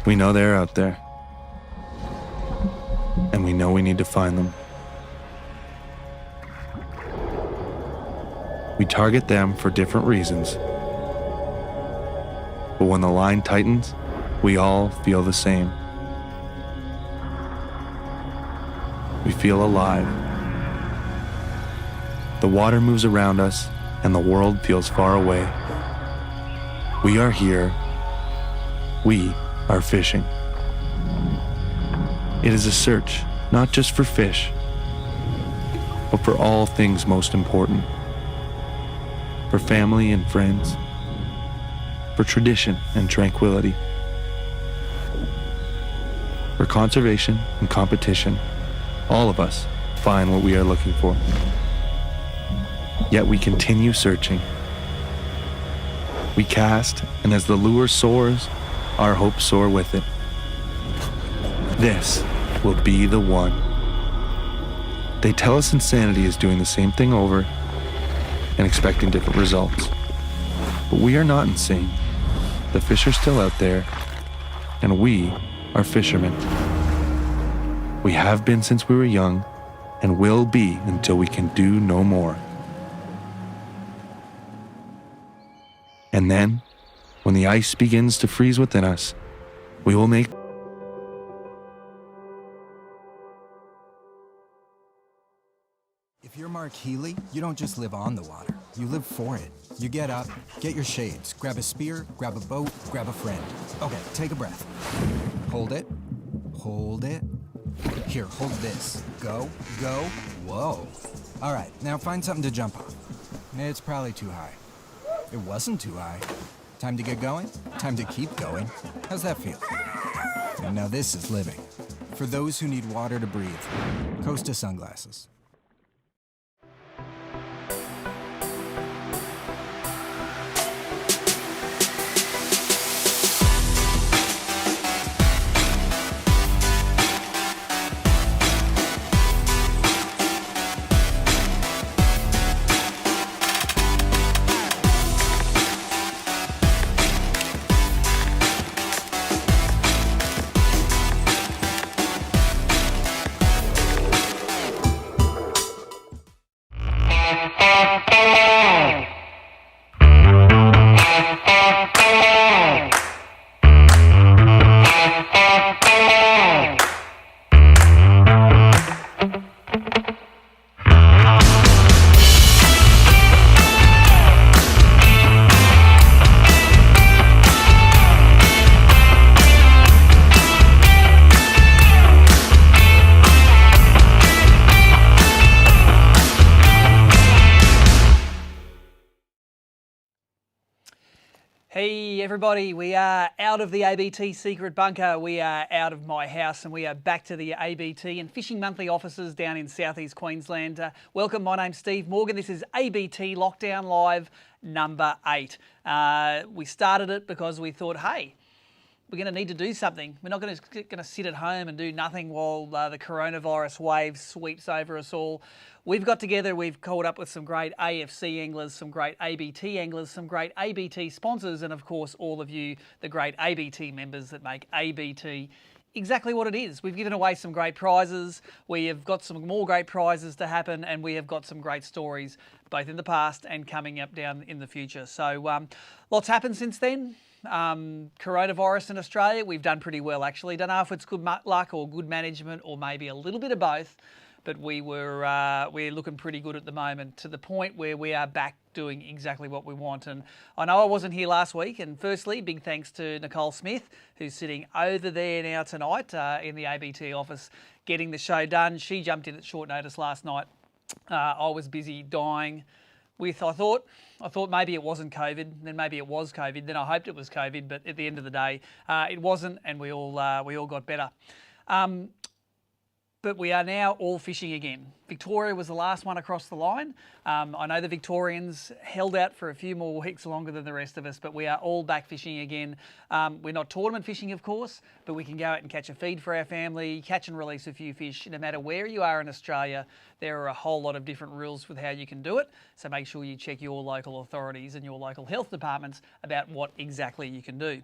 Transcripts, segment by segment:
We know they're out there. And we know we need to find them. We target them for different reasons. But when the line tightens, we all feel the same. We feel alive. The water moves around us and the world feels far away. We are here. We are fishing. It is a search, not just for fish, but for all things most important. For family and friends. For tradition and tranquility. For conservation and competition. All of us find what we are looking for. Yet we continue searching. We cast, and as the lure soars, our hopes soar with it. This will be the one. They tell us insanity is doing the same thing over and expecting different results. But we are not insane. The fish are still out there, and we are fishermen. We have been since we were young, and will be until we can do no more. And then, when the ice begins to freeze within us, we will make If you're Mark Healy, you don't just live on the water, you live for it. You get up, get your shades, grab a spear, grab a boat, grab a friend. Okay, take a breath. Hold it. Hold it. Here, hold this. Go, go, whoa. All right, now find something to jump on. It's probably too high. It wasn't too high. Time to get going? Time to keep going. How's that feel? And now this is living. For those who need water to breathe, Costa sunglasses. Hey everybody, we are out of the ABT secret bunker, we are out of my house and we are back to the ABT and Fishing Monthly offices down in southeast Queensland. Welcome, my name's Steve Morgan. This is ABT Lockdown Live number 8. We started it because we thought, hey, we're going to need to do something. We're not going to sit at home and do nothing while the coronavirus wave sweeps over us all. We've got together, we've called up with some great AFC anglers, some great ABT anglers, some great ABT sponsors, and of course all of you, the great ABT members that make ABT exactly what it is. We've given away some great prizes, we have got some more great prizes to happen, and we have got some great stories, both in the past and coming up down in the future. So lots happened since then. Coronavirus in Australia, we've done pretty well actually. Don't know if it's good luck or good management or maybe a little bit of both, but we're looking pretty good at the moment, to the point where we are back doing exactly what we want. And I know I wasn't here last week, and firstly, big thanks to Nicole Smith, who's sitting over there now tonight in the ABT office getting the show done. She jumped in at short notice last night. I was busy dying with, I thought maybe it wasn't COVID, then maybe it was COVID, then I hoped it was COVID, but at the end of the day, it wasn't, and we all got better. But we are now all fishing again. Victoria was the last one across the line. I know the Victorians held out for a few more weeks longer than the rest of us, but we are all back fishing again. We're not tournament fishing, of course, but we can go out and catch a feed for our family, catch and release a few fish. No matter where you are in Australia, there are a whole lot of different rules with how you can do it. So make sure you check your local authorities and your local health departments about what exactly you can do.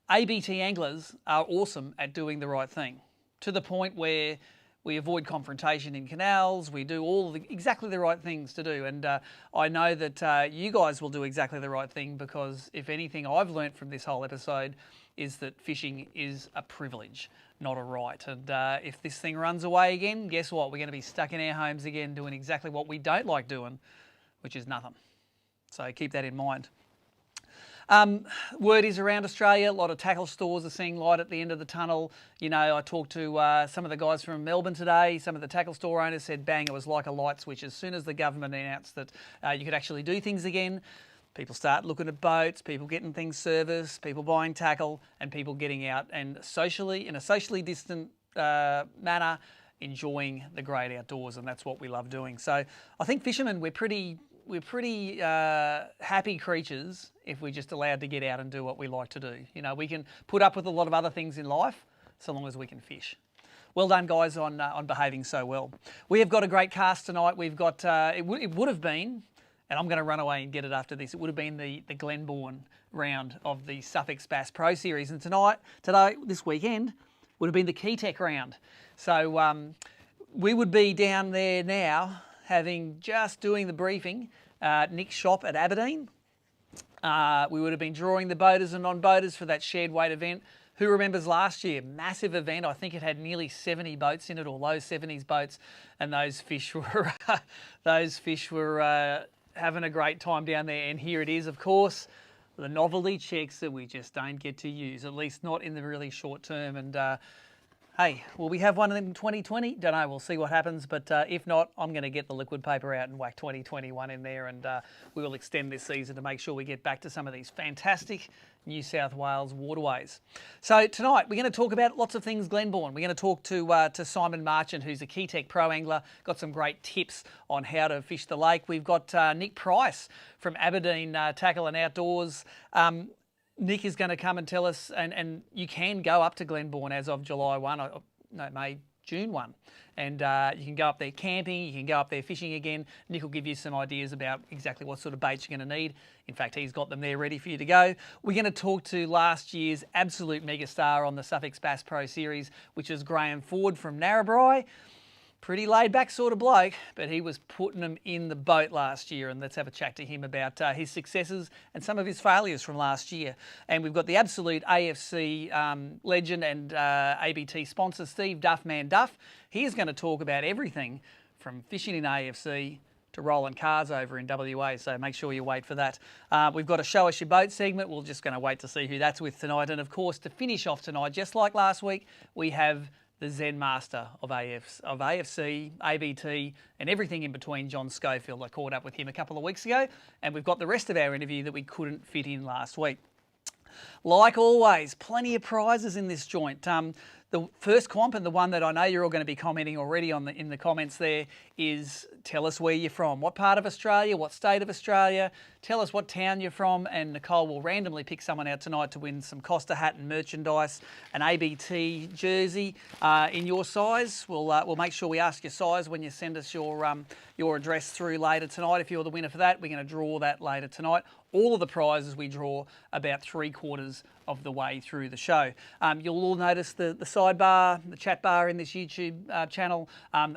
ABT anglers are awesome at doing the right thing, to the point where we avoid confrontation in canals. We do exactly the right things to do. And I know that you guys will do exactly the right thing, because if anything I've learnt from this whole episode is that fishing is a privilege, not a right. And if this thing runs away again, guess what? We're going to be stuck in our homes again doing exactly what we don't like doing, which is nothing. So keep that in mind. Word is around Australia, a lot of tackle stores are seeing light at the end of the tunnel. You know, I talked to some of the guys from Melbourne today. Some of the tackle store owners said, bang, it was like a light switch. As soon as the government announced that you could actually do things again, people start looking at boats, people getting things serviced, people buying tackle, and people getting out and in a socially distant manner, enjoying the great outdoors. And that's what we love doing. So I think fishermen, we're pretty happy creatures if we're just allowed to get out and do what we like to do. You know, we can put up with a lot of other things in life so long as we can fish. Well done, guys, on behaving so well. We have got a great cast tonight. We've got, it would have been, and I'm going to run away and get it after this, it would have been the Glenbawn round of the Suffolk Bass Pro Series. And this weekend, would have been the Keitech round. So we would be down there now, doing the briefing at Nick's shop at Aberdeen. We would have been drawing the boaters and non-boaters for that shared weight event. Who remembers last year? Massive event. I think it had nearly 70 boats in it, or low 70s boats, and those fish were having a great time down there. And here it is, of course, the novelty checks that we just don't get to use, at least not in the really short term. And hey, will we have one of them in 2020? Don't know, we'll see what happens. But if not, I'm going to get the liquid paper out and whack 2021 in there, and we will extend this season to make sure we get back to some of these fantastic New South Wales waterways. So tonight, we're going to talk about lots of things Glenbawn. We're going to talk to Simon Marchant, who's a Keitech pro angler, got some great tips on how to fish the lake. We've got Nick Price from Aberdeen Tackle and Outdoors. Nick is going to come and tell us, and you can go up to Glenbawn as of June 1. And you can go up there camping, you can go up there fishing again. Nick will give you some ideas about exactly what sort of baits you're going to need. In fact, he's got them there ready for you to go. We're going to talk to last year's absolute megastar on the Suffolk Bass Pro Series, which is Graeme Ford from Narrabri. Pretty laid-back sort of bloke, but he was putting them in the boat last year, and let's have a chat to him about his successes and some of his failures from last year. And we've got the absolute AFC legend and ABT sponsor, Steve Duffman Duff. He's going to talk about everything from fishing in AFC to rolling cars over in WA, so make sure you wait for that. We've got a Show Us Your Boat segment. We're just going to wait to see who that's with tonight. And of course, to finish off tonight, just like last week, we have the Zen Master of AFC, ABT, and everything in between, John Schofield. I caught up with him a couple of weeks ago, and we've got the rest of our interview that we couldn't fit in last week. Like always, plenty of prizes in this joint. The first comp, and the one that I know you're all going to be commenting already on in the comments there, is tell us where you're from. What part of Australia? What state of Australia? Tell us what town you're from, and Nicole will randomly pick someone out tonight to win some Costa hat and merchandise, an ABT jersey in your size. We'll make sure we ask your size when you send us your address through later tonight. If you're the winner for that, we're going to draw that later tonight. All of the prizes we draw about 3/4 of the way through the show. You'll all notice the sidebar, the chat bar in this YouTube channel.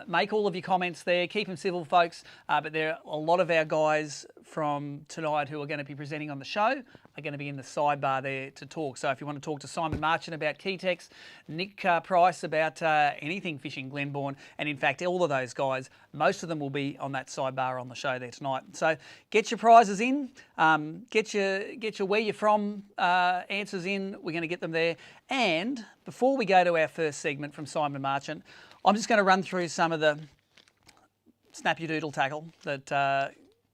Make all of your comments there. Keep them civil, folks. But there are a lot of our guys from tonight who are going to be presenting on the show are going to be in the sidebar there to talk. So if you want to talk to Simon Marchant about Keitech, Nick Price about anything fishing Glenbawn, and in fact all of those guys, most of them will be on that sidebar on the show there tonight. So get your prizes in, get your where you're from answers in. We're going to get them there. And before we go to our first segment from Simon Marchant, I'm just going to run through some of the snap your doodle tackle that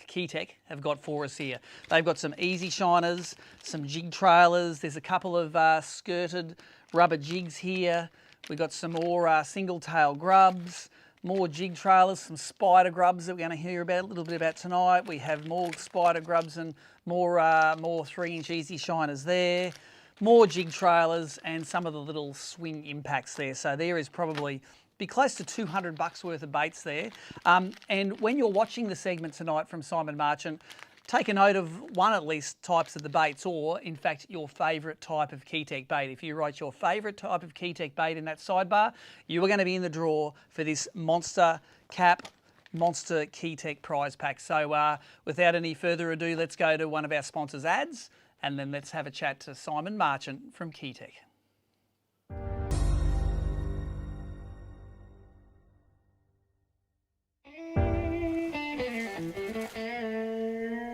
Keitech have got for us here. They've got some easy shiners, some jig trailers. There's a couple of skirted rubber jigs here. We've got some more single tail grubs, more jig trailers, some spider grubs that we're going to hear about a little bit about tonight. We have more spider grubs and more 3-inch easy shiners there. More jig trailers and some of the little swing impacts there. So there is probably be close to $200 worth of baits there. And when you're watching the segment tonight from Simon Marchant, take a note of one at least types of the baits, or in fact your favourite type of Keitech bait. If you write your favourite type of Keitech bait in that sidebar, you are going to be in the draw for this Monster Keitech prize pack. So without any further ado, let's go to one of our sponsors' ads, and then let's have a chat to Simon Marchant from Keitech.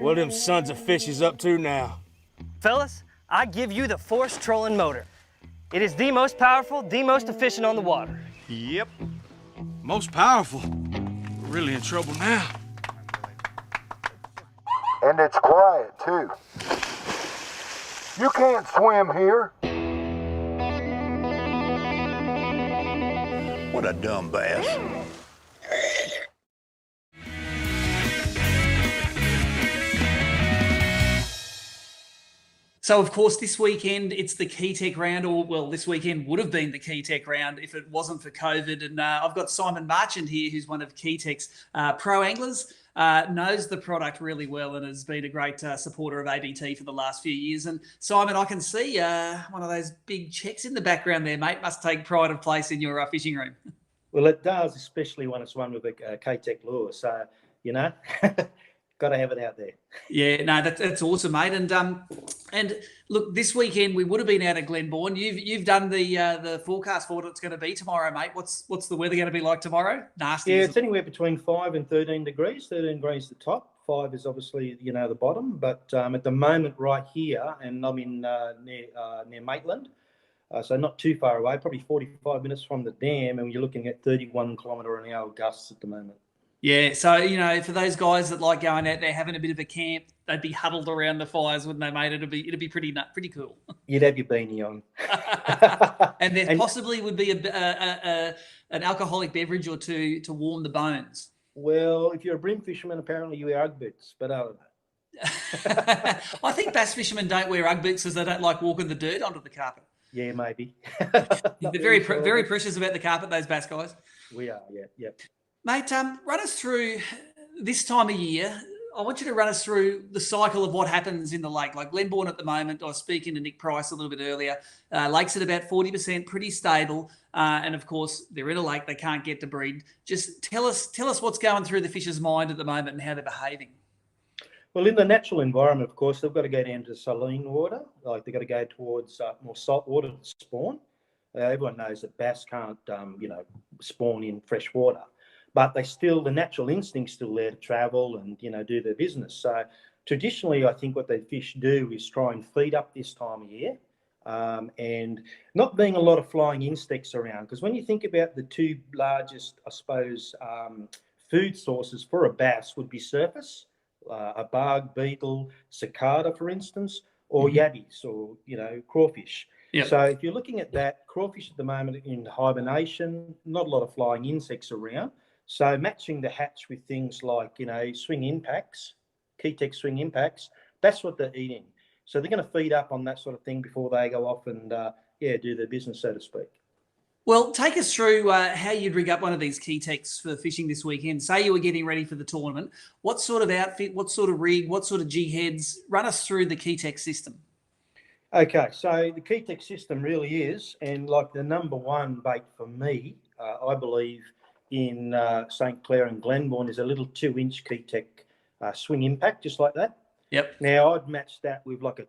What them sons of fish is up to now? Fellas, I give you the Force Trolling Motor. It is the most powerful, the most efficient on the water. Yep. Most powerful. We're really in trouble now. And it's quiet, too. You can't swim here. What a dumb bass. So, of course, this weekend it's the Keitech round, or, well, this weekend would have been the Keitech round if it wasn't for COVID. And I've got Simon Marchant here, who's one of Keitech's pro anglers, knows the product really well and has been a great supporter of ABT for the last few years. And Simon, I can see one of those big checks in the background there, mate. Must take pride of place in your fishing room. Well, it does, especially when it's one with a Keitech lure. So, you know, got to have it out there. Yeah, no, that's awesome, mate. And look, this weekend we would have been out at Glenbawn. You've done the forecast for what it's going to be tomorrow, mate. What's the weather going to be like tomorrow? Nasty. Yeah, it's anywhere between 5 and 13 degrees. 13 degrees the top. 5 is obviously, you know, the bottom. But at the moment, right here, and I'm in near Maitland, so not too far away, probably 45 minutes from the dam, and you're looking at 31-kilometre-an-hour gusts at the moment. Yeah, so, you know, for those guys that like going out there having a bit of a camp, they'd be huddled around the fires, wouldn't they, mate? It'd be pretty cool. You'd have your beanie on. And there possibly would be an alcoholic beverage or two to warm the bones. Well, if you're a brim fisherman, apparently you wear Ugg boots, but I don't know. I think bass fishermen don't wear Ugg boots because they don't like walking the dirt onto the carpet. Yeah, maybe. They're very precious about the carpet, those bass guys. We are, yeah. Mate, run us through this time of year. I want you to run us through the cycle of what happens in the lake. Like Glenbawn at the moment, I was speaking to Nick Price a little bit earlier. Lake's at about 40%, pretty stable. And of course, they're in a lake, they can't get to breed. Just tell us what's going through the fish's mind at the moment and how they're behaving. Well, in the natural environment, of course, they've got to go down to saline water. Like they've got to go towards more salt water to spawn. Everyone knows that bass can't, spawn in fresh water. But the natural instinct's still there to travel and, do their business. So traditionally, I think what the fish do is try and feed up this time of year, and not being a lot of flying insects around. Because when you think about the two largest, I suppose, food sources for a bass would be surface, a bug, beetle, cicada, for instance, or yabbies or, crawfish. Yep. So if you're looking at that, crawfish at the moment in hibernation, not a lot of flying insects around. So matching the hatch with things like, swing impacts, Keitech swing impacts, that's what they're eating. So they're going to feed up on that sort of thing before they go off and, do their business, so to speak. Well, take us through how you'd rig up one of these Keitechs for fishing this weekend. Say you were getting ready for the tournament. What sort of outfit, what sort of rig, what sort of jig heads? Run us through the Keitech system. Okay, so the Keitech system really is, and like the number one bait for me, I believe, in St. Clair and Glenbawn is a little 2-inch Keitech swing impact, just like that. Yep. Now, I'd match that with like a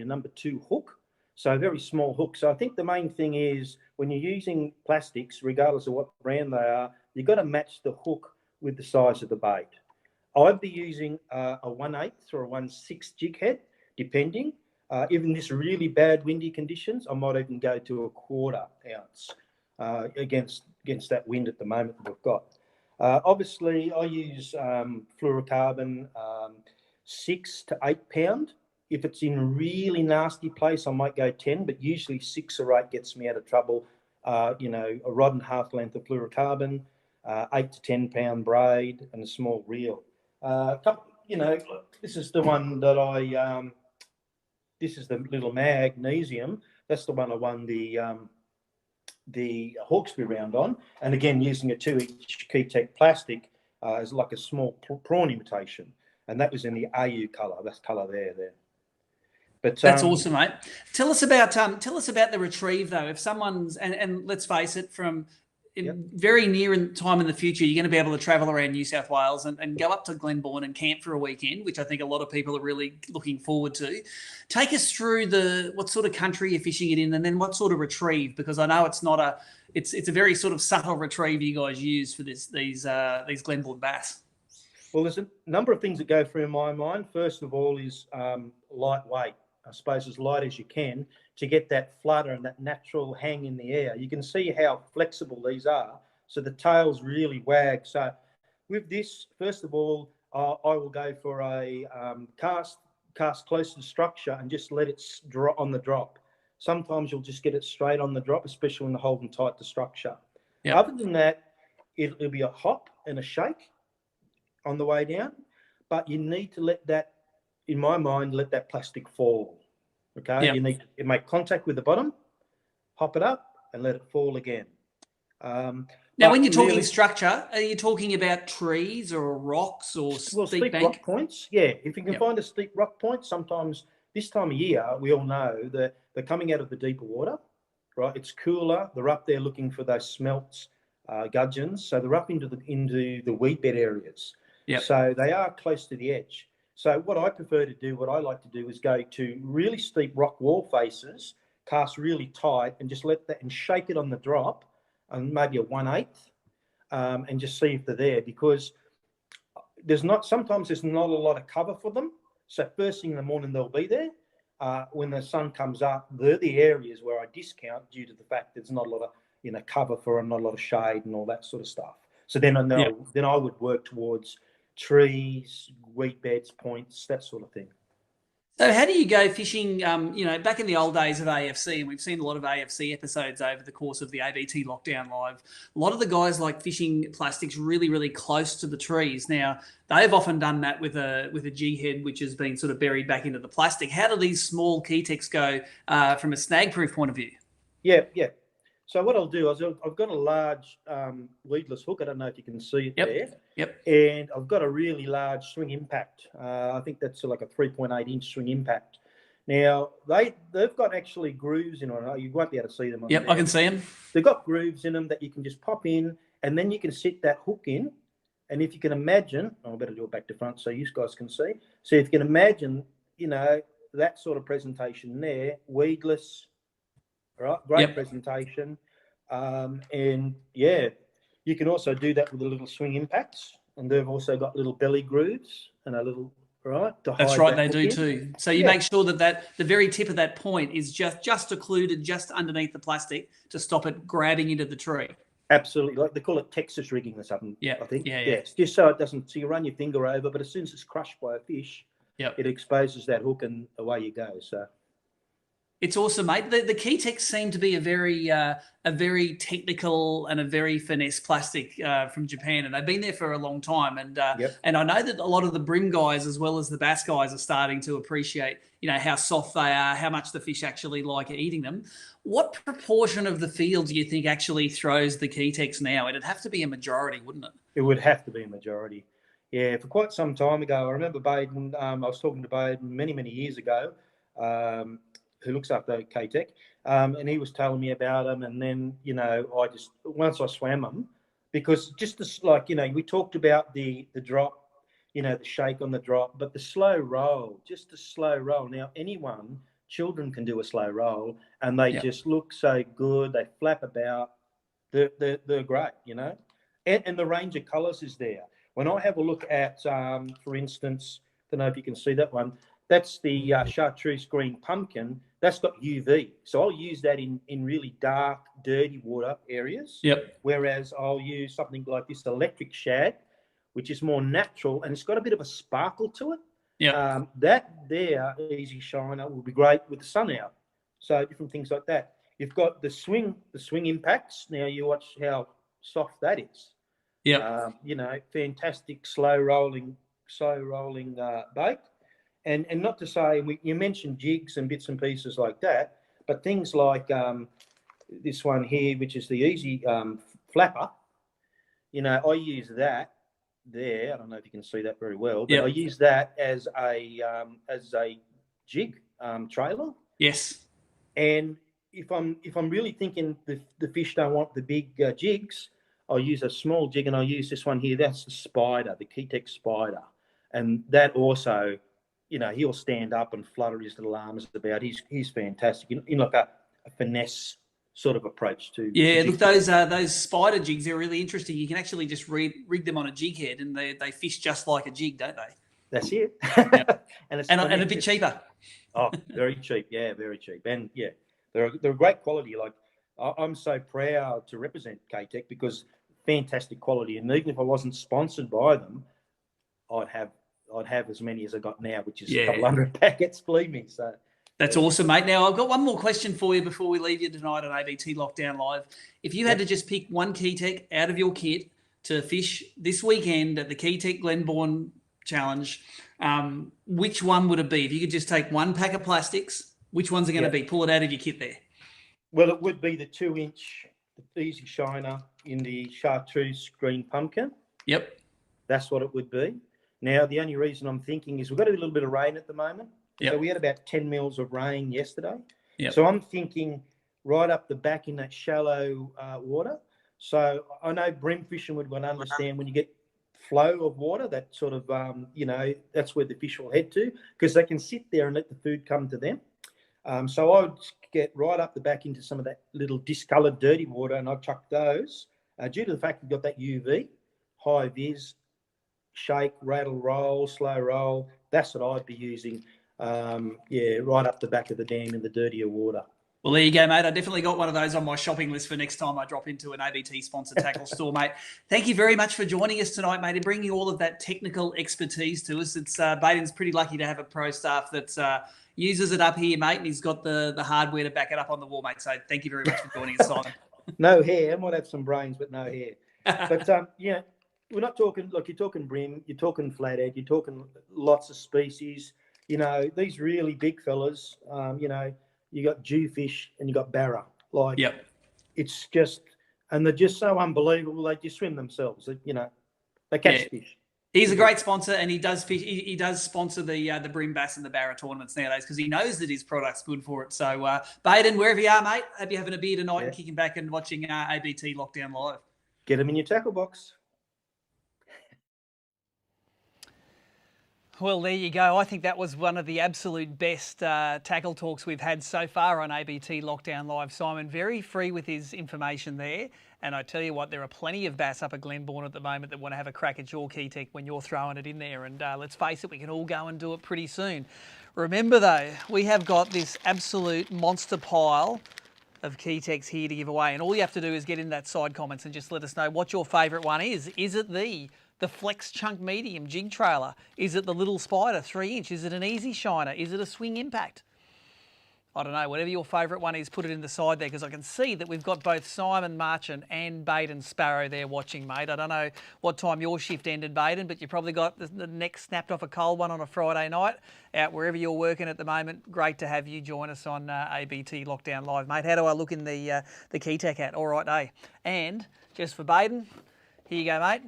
number 2 hook, so a very small hook. So I think the main thing is when you're using plastics, regardless of what brand they are, you've got to match the hook with the size of the bait. I'd be using a 1/8 or a 1/6 jig head, depending. Even in this really bad windy conditions, I might even go to a 1/4 ounce against that wind at the moment that we've got. Obviously, I use fluorocarbon 6 to 8 pound. If it's in a really nasty place, I might go 10, but usually 6 or 8 gets me out of trouble. A rod and half length of fluorocarbon, 8 to 10 pound braid, and a small reel. This is the one that this is the little magnesium. That's the one I won the Hawkesbury round on. And again, using a 2-inch Keitech plastic as like a small prawn imitation. and that was in the AU colour. That's colour there. But That's awesome, mate. Tell us about the retrieve though. If someone's and let's face it, from very near in time in the future, you're going to be able to travel around New South Wales and go up to Glenbawn and camp for a weekend, which I think a lot of people are really looking forward to. Take us through what sort of country you're fishing it in, and then what sort of retrieve, because I know it's a very sort of subtle retrieve you guys use for these Glenbawn bass. Well, there's a number of things that go through my mind. First of all is lightweight. I suppose as light as you can to get that flutter and that natural hang in the air. You can see how flexible these are. So the tails really wag. So with this, first of all, I will go for a cast close to the structure and just let it drop on the drop. Sometimes you'll just get it straight on the drop, especially when they're holding tight the structure. Yep. Other than that, it'll be a hop and a shake on the way down, but you need to let that, in my mind, let that plastic fall. Okay, yep. You need to make contact with the bottom, hop it up, and let it fall again. Now, when you're talking structure, are you talking about trees or rocks or steep bank? Rock points? Yeah, if you can find a steep rock point, sometimes this time of year, we all know that they're coming out of the deeper water, right? It's cooler. They're up there looking for those smelts, gudgeons. So they're up into the weed bed areas. Yep. So they are close to the edge. So what I prefer to do, what I like to do is go to really steep rock wall faces, cast really tight and just let that and shake it on the drop and maybe a 1/8 and just see if they're there, because sometimes there's not a lot of cover for them. So first thing in the morning, they'll be there. When the sun comes up, they're the areas where I discount due to the fact there's not a lot of, cover for them, not a lot of shade and all that sort of stuff. So then I would work towards trees, wheat beds, points, that sort of thing. So how do you go fishing, back in the old days of AFC, and we've seen a lot of AFC episodes over the course of the ABT Lockdown Live, a lot of the guys like fishing plastics really, really close to the trees. Now, they've often done that with a G-head, which has been sort of buried back into the plastic. How do these small Keitechs go from a snag-proof point of view? Yeah. So what I'll do is I've got a large weedless hook. I don't know if you can see it there. Yep. And I've got a really large swing impact. I think that's like a 3.8-inch swing impact. Now, they've got actually grooves in them. You won't be able to see them. Yep, I can see them. They've got grooves in them that you can just pop in, and then you can sit that hook in. And if you can imagine, I better do it back to front so you guys can see. So if you can imagine, that sort of presentation there, weedless, right? Great presentation. And you can also do that with the little swing impacts, and they've also got little belly grooves and a little, right? That's right, they do too. So you make sure that the very tip of that point is just occluded just underneath the plastic to stop it grabbing into the tree. Absolutely. Like they call it Texas rigging or something, I think. Yeah. It's just so it doesn't, so you run your finger over, but as soon as it's crushed by a fish, it exposes that hook and away you go. So it's awesome, mate. The Keitech seem to be a very technical and a very finesse plastic from Japan, and they've been there for a long time. And and I know that a lot of the brim guys, as well as the bass guys, are starting to appreciate, how soft they are, how much the fish actually like eating them. What proportion of the field do you think actually throws the Keitechs now? It'd have to be a majority, wouldn't it? It would have to be a majority. Yeah, for quite some time ago, I remember Baden. I was talking to Baden many years ago. Who looks after Keitech, and he was telling me about them. And then, once I swam them, because just we talked about the drop, the shake on the drop, but the slow roll, just the slow roll. Now, children can do a slow roll, and they just look so good. They flap about. They're great, and the range of colours is there. When I have a look at, for instance, I don't know if you can see that one. That's the chartreuse green pumpkin. That's got UV. So I'll use that in really dark, dirty water areas. Yep. Whereas I'll use something like this electric shad, which is more natural, and it's got a bit of a sparkle to it. Yeah. That there, easy shiner, will be great with the sun out. So different things like that. You've got the swing impacts. Now you watch how soft that is. Yeah. Fantastic slow rolling bait. And not to say, you mentioned jigs and bits and pieces like that, but things like this one here, which is the easy flapper, I use that there. I don't know if you can see that very well, but Yep. I use that as a jig trailer. Yes. And if I'm really thinking the fish don't want the big jigs, I'll use a small jig, and I'll use this one here. That's the Spider, the Keitech Spider, and that also, he'll stand up and flutter his little arms about. He's fantastic in like a finesse sort of approach to. Yeah, to look, those spider jigs are really interesting. You can actually just rig them on a jig head, and they fish just like a jig, don't they? That's it. Yep. and it's And a bit cheaper. Oh, very cheap. Yeah, very cheap. And yeah, they're great quality. Like I'm so proud to represent Keitech because fantastic quality. And even if I wasn't sponsored by them, I'd have as many as I got now, which is a couple hundred packets. Believe me. So that's awesome, mate. Now I've got one more question for you before we leave you tonight on ABT Lockdown Live. If you had to just pick one Keitech out of your kit to fish this weekend at the Keitech Glenbawn Challenge, which one would it be? If you could just take one pack of plastics, which one's it going to be? Pull it out of your kit there. Well, it would be the 2-inch Easy Shiner in the Chartreuse Green Pumpkin. Yep. That's what it would be. Now, the only reason I'm thinking is we've got a little bit of rain at the moment. Yep. So we had about 10 mils of rain yesterday. Yep. So I'm thinking right up the back in that shallow water. So I know brim fishing would want to understand when you get flow of water, that sort of, that's where the fish will head to because they can sit there and let the food come to them. So I would get right up the back into some of that little discoloured dirty water and I'd chuck those. Due to the fact you've got that UV, high vis, shake, rattle, roll, slow roll, that's what I'd be using. Right up the back of the dam in the dirtier water. Well, there you go, mate. I definitely got one of those on my shopping list for next time I drop into an ABT-sponsored tackle store, mate. Thank you very much for joining us tonight, mate, and bringing all of that technical expertise to us. It's Baden's pretty lucky to have a pro staff that uses it up here, mate, and he's got the hardware to back it up on the wall, mate. So thank you very much for joining us, Simon. No hair. I might have some brains, but no hair. But, we're not talking, look, you're talking brim, you're talking flathead, you're talking lots of species. These really big fellas, you got jewfish and you got barra. It's just, and they're just so unbelievable. They just swim themselves. They catch fish. He's a great sponsor, and he does fish. He does sponsor the brim bass and the barra tournaments nowadays because he knows that his product's good for it. So, Baden, wherever you are, mate, hope you're having a beer tonight and kicking back and watching ABT Lockdown Live. Get them in your tackle box. Well, there you go. I think that was one of the absolute best tackle talks we've had so far on ABT Lockdown Live. Simon, very free with his information there. And I tell you what, there are plenty of bass up at Glenbawn at the moment that want to have a crack at your Keitech when you're throwing it in there. And let's face it, we can all go and do it pretty soon. Remember, though, we have got this absolute monster pile of Keitechs here to give away. And all you have to do is get in that side comments and just let us know what your favourite one is. Is it the Flex Chunk Medium jig trailer? Is it the Little Spider 3-inch? Is it an Easy Shiner? Is it a Swing Impact? I don't know. Whatever your favourite one is, put it in the side there because I can see that we've got both Simon, Marchant and Baden Sparrow there watching, mate. I don't know what time your shift ended, Baden, but you probably got the neck snapped off a cold one on a Friday night out wherever you're working at the moment. Great to have you join us on ABT Lockdown Live, mate. How do I look in the Keitech hat? All right, eh? And just for Baden, here you go, mate.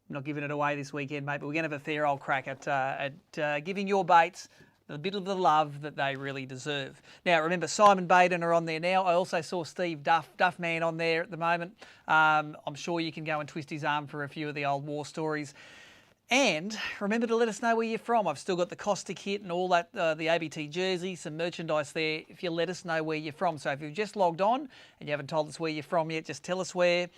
I'm not giving it away this weekend, mate, but we're going to have a fair old crack at giving your baits a bit of the love that they really deserve. Now, remember, Simon Baden are on there now. I also saw Steve Duffman on there at the moment. I'm sure you can go and twist his arm for a few of the old war stories. And remember to let us know where you're from. I've still got the Costa kit and all that, the ABT jersey, some merchandise there, if you let us know where you're from. So if you've just logged on and you haven't told us where you're from yet, just tell us where.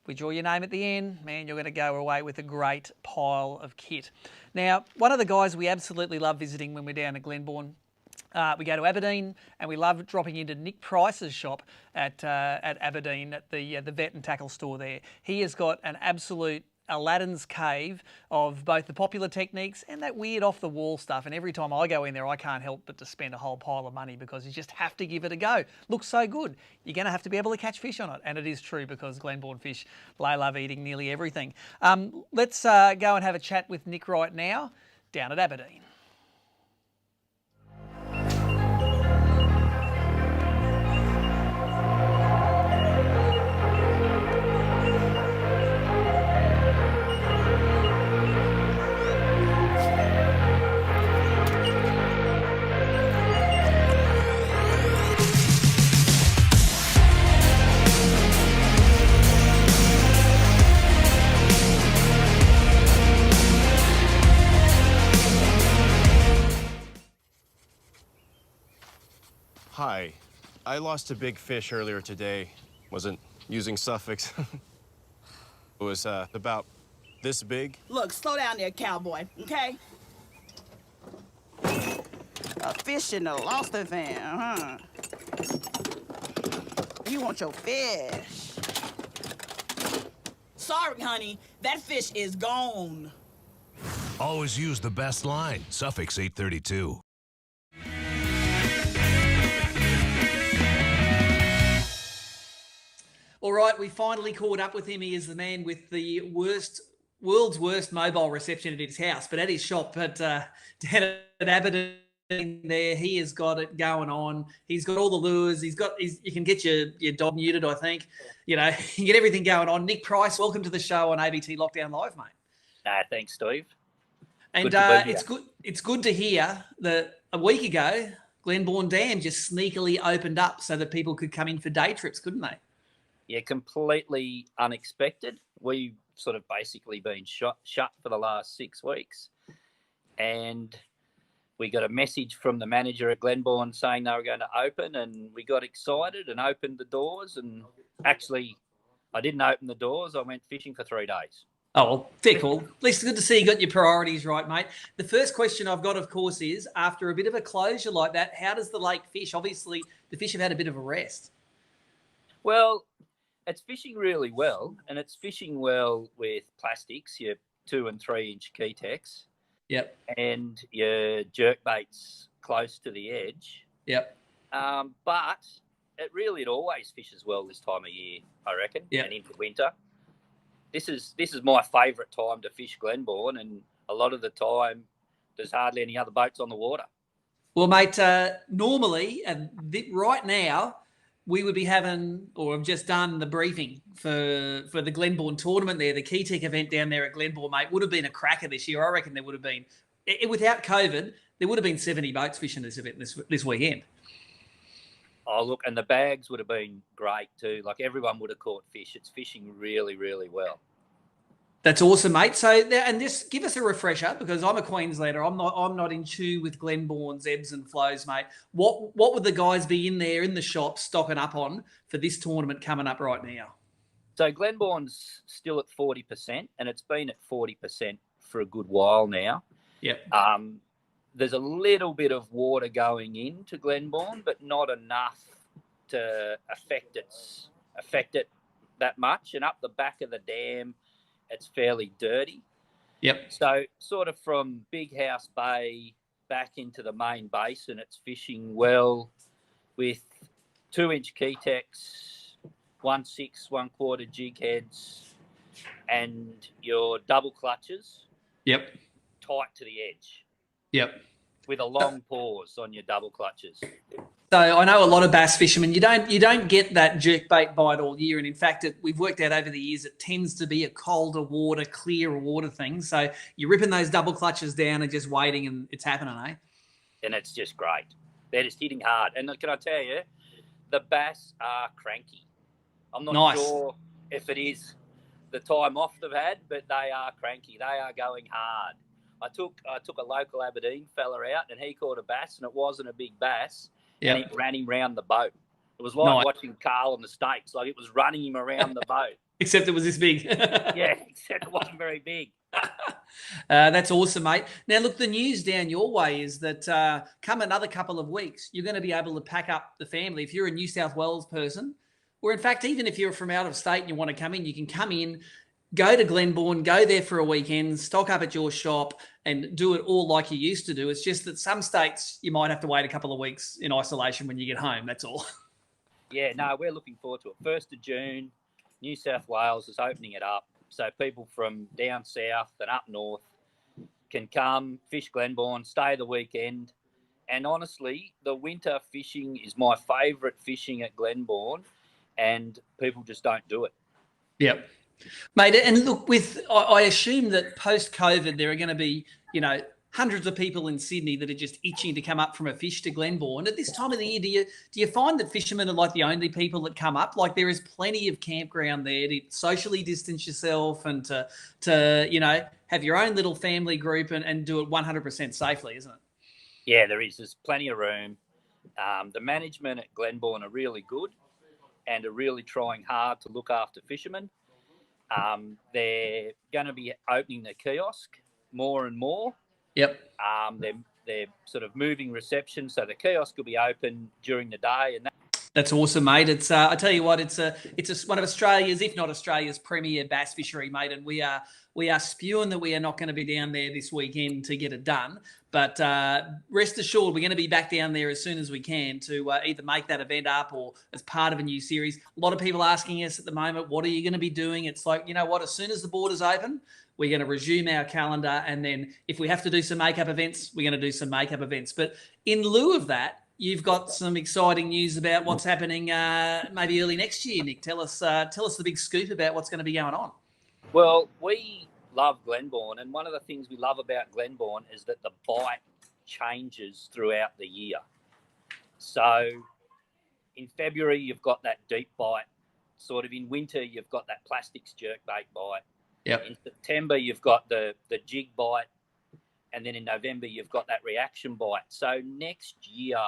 We draw your name at the end, man, you're going to go away with a great pile of kit. Now, one of the guys we absolutely love visiting when we're down at Glenbawn, we go to Aberdeen and we love dropping into Nick Price's shop at Aberdeen at the vet and tackle store there. He has got an absolute Aladdin's cave of both the popular techniques and that weird off-the-wall stuff. And every time I go in there, I can't help but to spend a whole pile of money because you just have to give it a go. Looks so good. You're going to have to be able to catch fish on it. And it is true because Glenbawn fish, they love eating nearly everything. Let's go and have a chat with Nick right now down at Aberdeen. Hi. I lost a big fish earlier today. Wasn't using suffix. It was about this big. Look, slow down there, cowboy, okay? A fish in the lobster van, huh? You want your fish. Sorry, honey, that fish is gone. Always use the best line, Suffix 832. All right, we finally caught up with him. He is the man with the world's worst mobile reception at his house, but at his shop down at Aberdeen there, he has got it going on. He's got all the lures. You can get your dog neutered, I think. You know, you can get everything going on. Nick Price, welcome to the show on ABT Lockdown Live, mate. Thanks, Steve. And it's good to hear that a week ago, Glenbawn Dam just sneakily opened up so that people could come in for day trips, couldn't they? Yeah, completely unexpected. We've sort of basically been shut for the last 6 weeks. And we got a message from the manager at Glenbawn saying they were going to open, and we got excited and opened the doors. And actually, I didn't open the doors. I went fishing for 3 days. Oh, well, fair call. At least it's good to see you got your priorities right, mate. The first question I've got, of course, is after a bit of a closure like that, how does the lake fish? Obviously, the fish have had a bit of a rest. Well, it's fishing really well, and it's fishing well with plastics, your 2 and 3 inch Keitechs. Yep. And your jerk baits close to the edge. Yep. But it always fishes well this time of year, I reckon. Yep. And into winter. This is my favourite time to fish Glenbawn, and a lot of the time there's hardly any other boats on the water. Well, mate, normally, right now, we would be having, or have just done the briefing for the Glenbawn tournament there. The Keitech event down there at Glenbawn, mate, would have been a cracker this year. I reckon there would have been, without COVID, there would have been 70 boats fishing this event this weekend. Oh, look, and the bags would have been great too. Like, everyone would have caught fish. It's fishing really, really well. That's awesome, mate. So, and just give us a refresher, because I'm a Queenslander. I'm not in tune with Glenbawn's ebbs and flows, mate. What would the guys be in there in the shop stocking up on for this tournament coming up right now? So Glenbawn's still at 40%, and it's been at 40% for a good while now. Yep. There's a little bit of water going into Glenbawn, but not enough to affect it that much. And up the back of the dam, it's fairly dirty. Yep. So sort of from Big House Bay back into the main basin, it's fishing well with 2 inch Keitechs, 1/6, 1/4 jig heads, and your double clutches. Yep. Tight to the edge. Yep. With a long pause on your double clutches. So I know a lot of bass fishermen, you don't get that jerkbait bite all year. And in fact, we've worked out over the years, it tends to be a colder water, clearer water thing. So you're ripping those double clutches down and just waiting, and it's happening, eh? And it's just great. They're just hitting hard. And can I tell you, the bass are cranky. I'm not sure if it is the time off they've had, but they are cranky. They are going hard. I took a local Aberdeen fella out, and he caught a bass, and it wasn't a big bass. Yep. And it ran him round the boat. It was like watching Carl on the States. Like, it was running him around the boat. Except it was this big. Yeah, except it wasn't very big. That's awesome, mate. Now, look, the news down your way is that come another couple of weeks, you're going to be able to pack up the family. If you're a New South Wales person, or in fact, even if you're from out of state and you want to come in, you can come in, go to Glenbawn, go there for a weekend, stock up at your shop and do it all like you used to do. It's just that some states you might have to wait a couple of weeks in isolation when you get home. That's all. Yeah, no, we're looking forward to it. 1st of June, New South Wales is opening it up. So people from down south and up north can come, fish Glenbawn, stay the weekend. And honestly, the winter fishing is my favourite fishing at Glenbawn, and people just don't do it. Yep. Mate, and look, I assume that post-COVID there are going to be, hundreds of people in Sydney that are just itching to come up from a fish to Glenbawn. At this time of the year, do you find that fishermen are like the only people that come up? Like, there is plenty of campground there to socially distance yourself and to have your own little family group and do it 100% safely, isn't it? Yeah, there is. There's plenty of room. The management at Glenbawn are really good and are really trying hard to look after fishermen. They're going to be opening the kiosk more and more. Yep. They're sort of moving reception, so the kiosk will be open during the day, and That's awesome, mate. It's I tell you what, it's one of Australia's, if not Australia's, premier bass fishery, mate. And we are spewing that we are not going to be down there this weekend to get it done. But rest assured, we're going to be back down there as soon as we can to either make that event up or as part of a new series. A lot of people asking us at the moment, what are you going to be doing? It's like, you know what, as soon as the borders open, we're going to resume our calendar. And then if we have to do some makeup events, we're going to do some makeup events. But in lieu of that, you've got some exciting news about what's happening maybe early next year, Nick. Tell us the big scoop about what's going to be going on. Well, we love Glenbawn, and one of the things we love about Glenbawn is that the bite changes throughout the year. So in February, you've got that deep bite. Sort of in winter, you've got that plastics jerkbait bite. Yep. In September, you've got the jig bite. And then in November, you've got that reaction bite. So next year,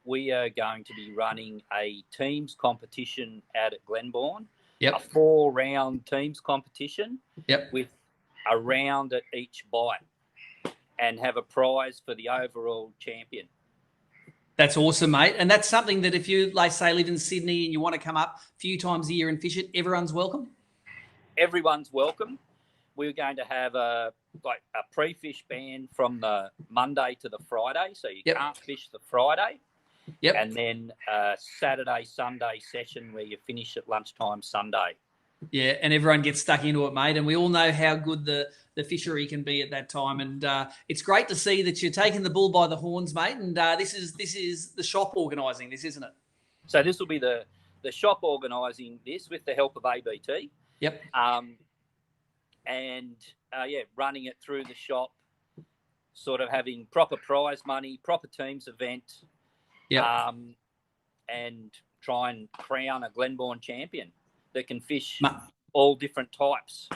we are going to be running a teams competition out at Glenbawn. Yep. A 4-round teams competition. Yep. With a round at each bite, and have a prize for the overall champion. That's awesome, mate. And that's something that if you, like, say, live in Sydney and you want to come up a few times a year and fish it, everyone's welcome? Everyone's welcome. We're going to have a pre-fish ban from the Monday to the Friday, so you can't fish the Friday. Yep. And then a Saturday, Sunday session where you finish at lunchtime Sunday. Yeah, and everyone gets stuck into it, mate. And we all know how good the fishery can be at that time. And it's great to see that you're taking the bull by the horns, mate. And this is the shop organising this, isn't it? So this will be the shop organising this with the help of ABT. Yep. Running it through the shop, sort of having proper prize money, proper teams event, and try and crown a Glenbawn champion that can fish all different types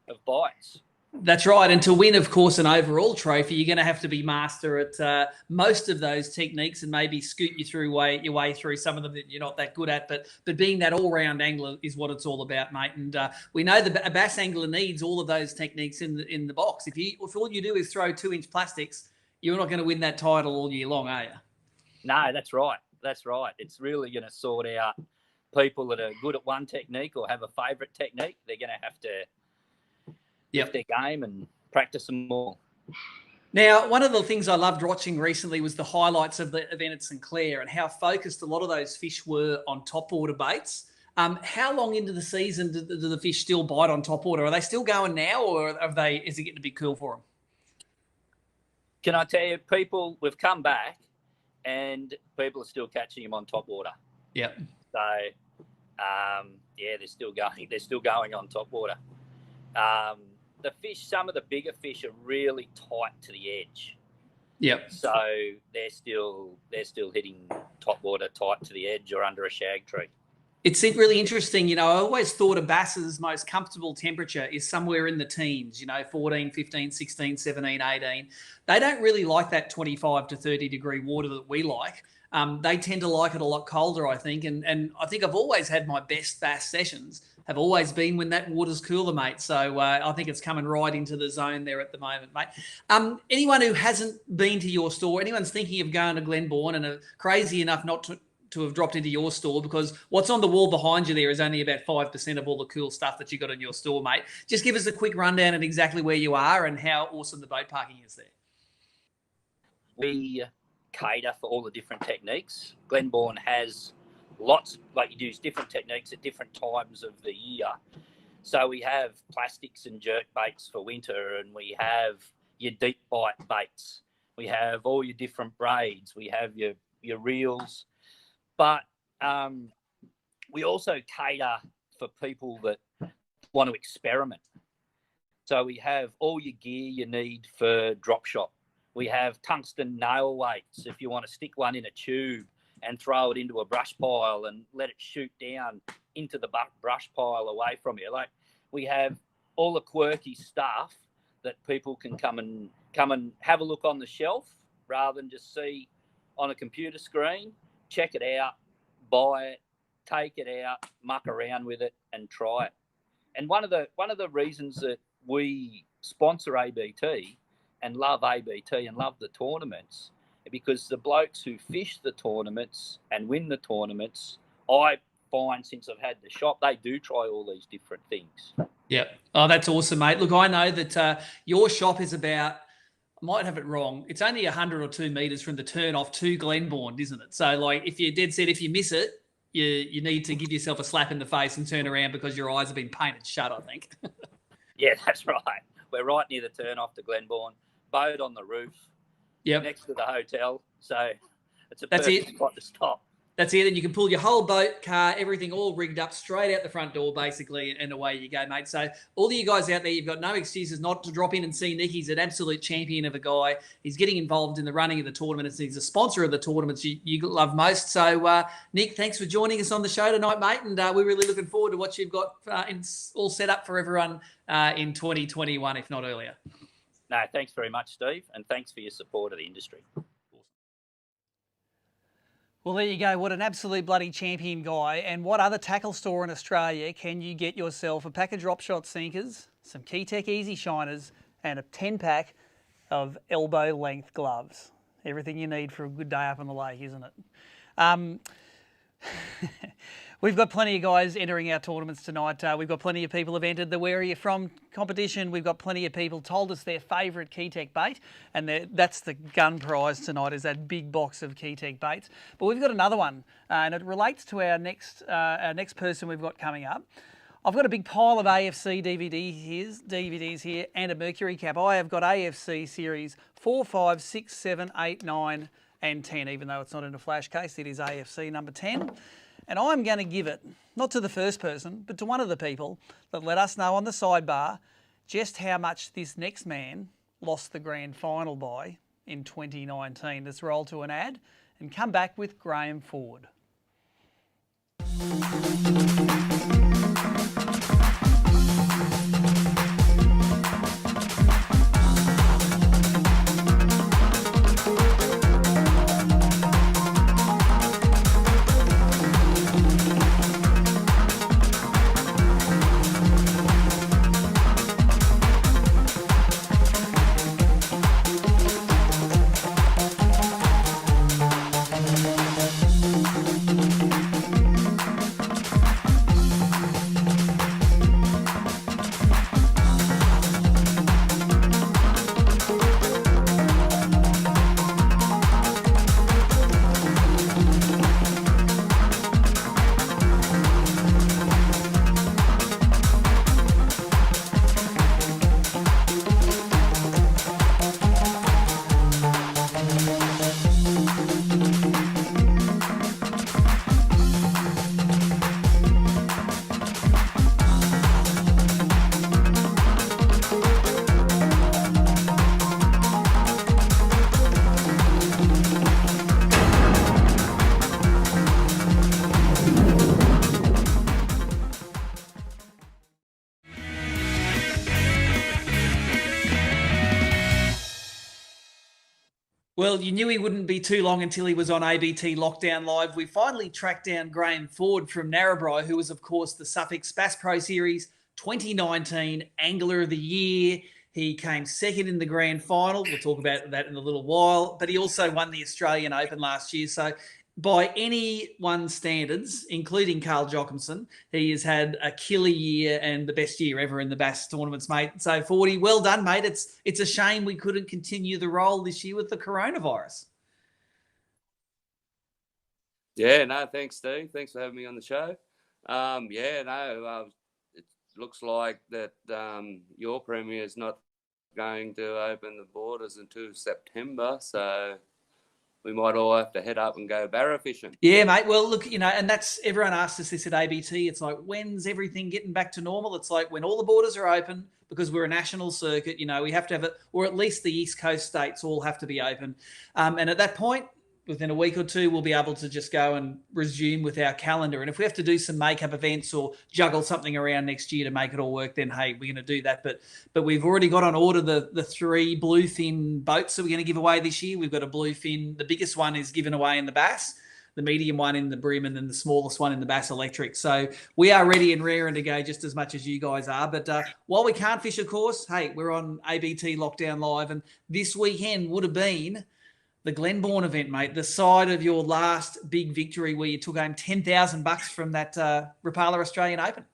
of bites. That's right. And to win, of course, an overall trophy, you're going to have to be master at most of those techniques and maybe scoot you through your way through some of them that you're not that good at. But being that all-round angler is what it's all about, mate. And we know a bass angler needs all of those techniques in the box. If all you do is throw 2-inch plastics, you're not going to win that title all year long, are you? No, that's right. That's right. It's really going to sort out people that are good at one technique or have a favourite technique. They're going to have to get their game and practice them more. Now, one of the things I loved watching recently was the highlights of the event at St Clair and how focused a lot of those fish were on topwater baits. How long into the season do the fish still bite on topwater? Are they still going now, or is it getting to be cool for them? Can I tell you, we've come back and people are still catching them on topwater. Yep. So, they're still going. They're still going on topwater. The fish, some of the bigger fish are really tight to the edge. Yep. So they're still hitting topwater tight to the edge or under a shag tree. It's really interesting. You know, I always thought a bass's most comfortable temperature is somewhere in the teens, 14, 15, 16, 17, 18. They don't really like that 25 to 30 degree water that we like. They tend to like it a lot colder, I think. And I think I've always had my best bass sessions have always been when that water's cooler, mate. So I think it's coming right into the zone there at the moment, mate. Anyone who hasn't been to your store, anyone's thinking of going to Glenbawn and are crazy enough not to have dropped into your store, because what's on the wall behind you there is only about 5% of all the cool stuff that you got in your store, mate. Just give us a quick rundown of exactly where you are and how awesome the boat parking is there. We cater for all the different techniques. Glenbawn has lots, you use different techniques at different times of the year. So we have plastics and jerk baits for winter, and we have your deep bite baits. We have all your different braids. We have your reels. But we also cater for people that want to experiment. So we have all your gear you need for drop shot. We have tungsten nail weights if you want to stick one in a tube and throw it into a brush pile and let it shoot down into the brush pile away from you. We have all the quirky stuff that people can come and have a look on the shelf rather than just see on a computer screen, check it out, buy it, take it out, muck around with it, and try it. And one of the reasons that we sponsor ABT and love ABT and love the tournaments, because the blokes who fish the tournaments and win the tournaments, I find since I've had the shop, they do try all these different things. Yeah. Oh, that's awesome, mate. Look, I know that your shop is about, I might have it wrong, it's only 100 or 2 metres from the turn off to Glenbawn, isn't it? So, like, if you're dead set, if you miss it, you need to give yourself a slap in the face and turn around because your eyes have been painted shut, I think. Yeah, that's right. We're right near the turn off to Glenbawn, boat on the roof, next to the hotel. So it's a perfect spot to stop. That's it. And you can pull your whole boat, car, everything all rigged up straight out the front door, basically, and away you go, mate. So all of you guys out there, you've got no excuses not to drop in and see Nick. He's an absolute champion of a guy. He's getting involved in the running of the tournament. He's a sponsor of the tournaments you love most. So, Nick, thanks for joining us on the show tonight, mate. And we're really looking forward to what you've got all set up for everyone in 2021, if not earlier. No, thanks very much, Steve. And thanks for your support of the industry. Well, there you go. What an absolute bloody champion guy. And what other tackle store in Australia can you get yourself a pack of drop shot sinkers, some Keitech Easy Shiners, and a 10-pack of elbow length gloves? Everything you need for a good day up on the lake, isn't it? We've got plenty of guys entering our tournaments tonight. We've got plenty of people have entered the Where Are You From competition. We've got plenty of people told us their favourite Keitech bait, and that's the gun prize tonight, is that big box of Keitech baits. But we've got another one, and it relates to our next person we've got coming up. I've got a big pile of AFC DVDs here and a Mercury cap. I have got AFC series 4, 5, 6, 7, 8, 9 and 10, even though it's not in a flash case. It is AFC number 10. And I'm going to give it, not to the first person, but to one of the people that let us know on the sidebar just how much this next man lost the grand final by in 2019. Let's roll to an ad and come back with Graeme Ford. Well, you knew he wouldn't be too long until he was on ABT Lockdown Live. We finally tracked down Graeme Ford from Narrabri, who was, of course, the Suffolk Bass Pro Series 2019 Angler of the Year. He came second in the grand final. We'll talk about that in a little while. But he also won the Australian Open last year. So by anyone's standards, including Carl Jochimson, he has had a killer year and the best year ever in the Bass tournaments, mate. So, Fordy, well done, mate. It's a shame we couldn't continue the role this year with the coronavirus. Yeah, no, thanks, Steve. Thanks for having me on the show. It looks like that your premier is not going to open the borders until September, so we might all have to head up and go barra fishing. Yeah, mate. Well, look, and that's, everyone asks us this at ABT. It's like, when's everything getting back to normal? It's like when all the borders are open, because we're a national circuit, we have to have it, or at least the East Coast states all have to be open. And at that point, within a week or two, we'll be able to just go and resume with our calendar. And if we have to do some makeup events or juggle something around next year to make it all work, then hey, we're going to do that. But we've already got on order the 3 bluefin boats that we're going to give away this year. We've got a bluefin. The biggest one is given away in the Bass, the medium one in the Brim, and then the smallest one in the Bass Electric. So we are ready and raring to go just as much as you guys are. But while we can't fish, of course, hey, we're on ABT Lockdown Live, and this weekend would have been the Glenbawn event, mate, the side of your last big victory where you took home $10,000 from that Rapala Australian Open.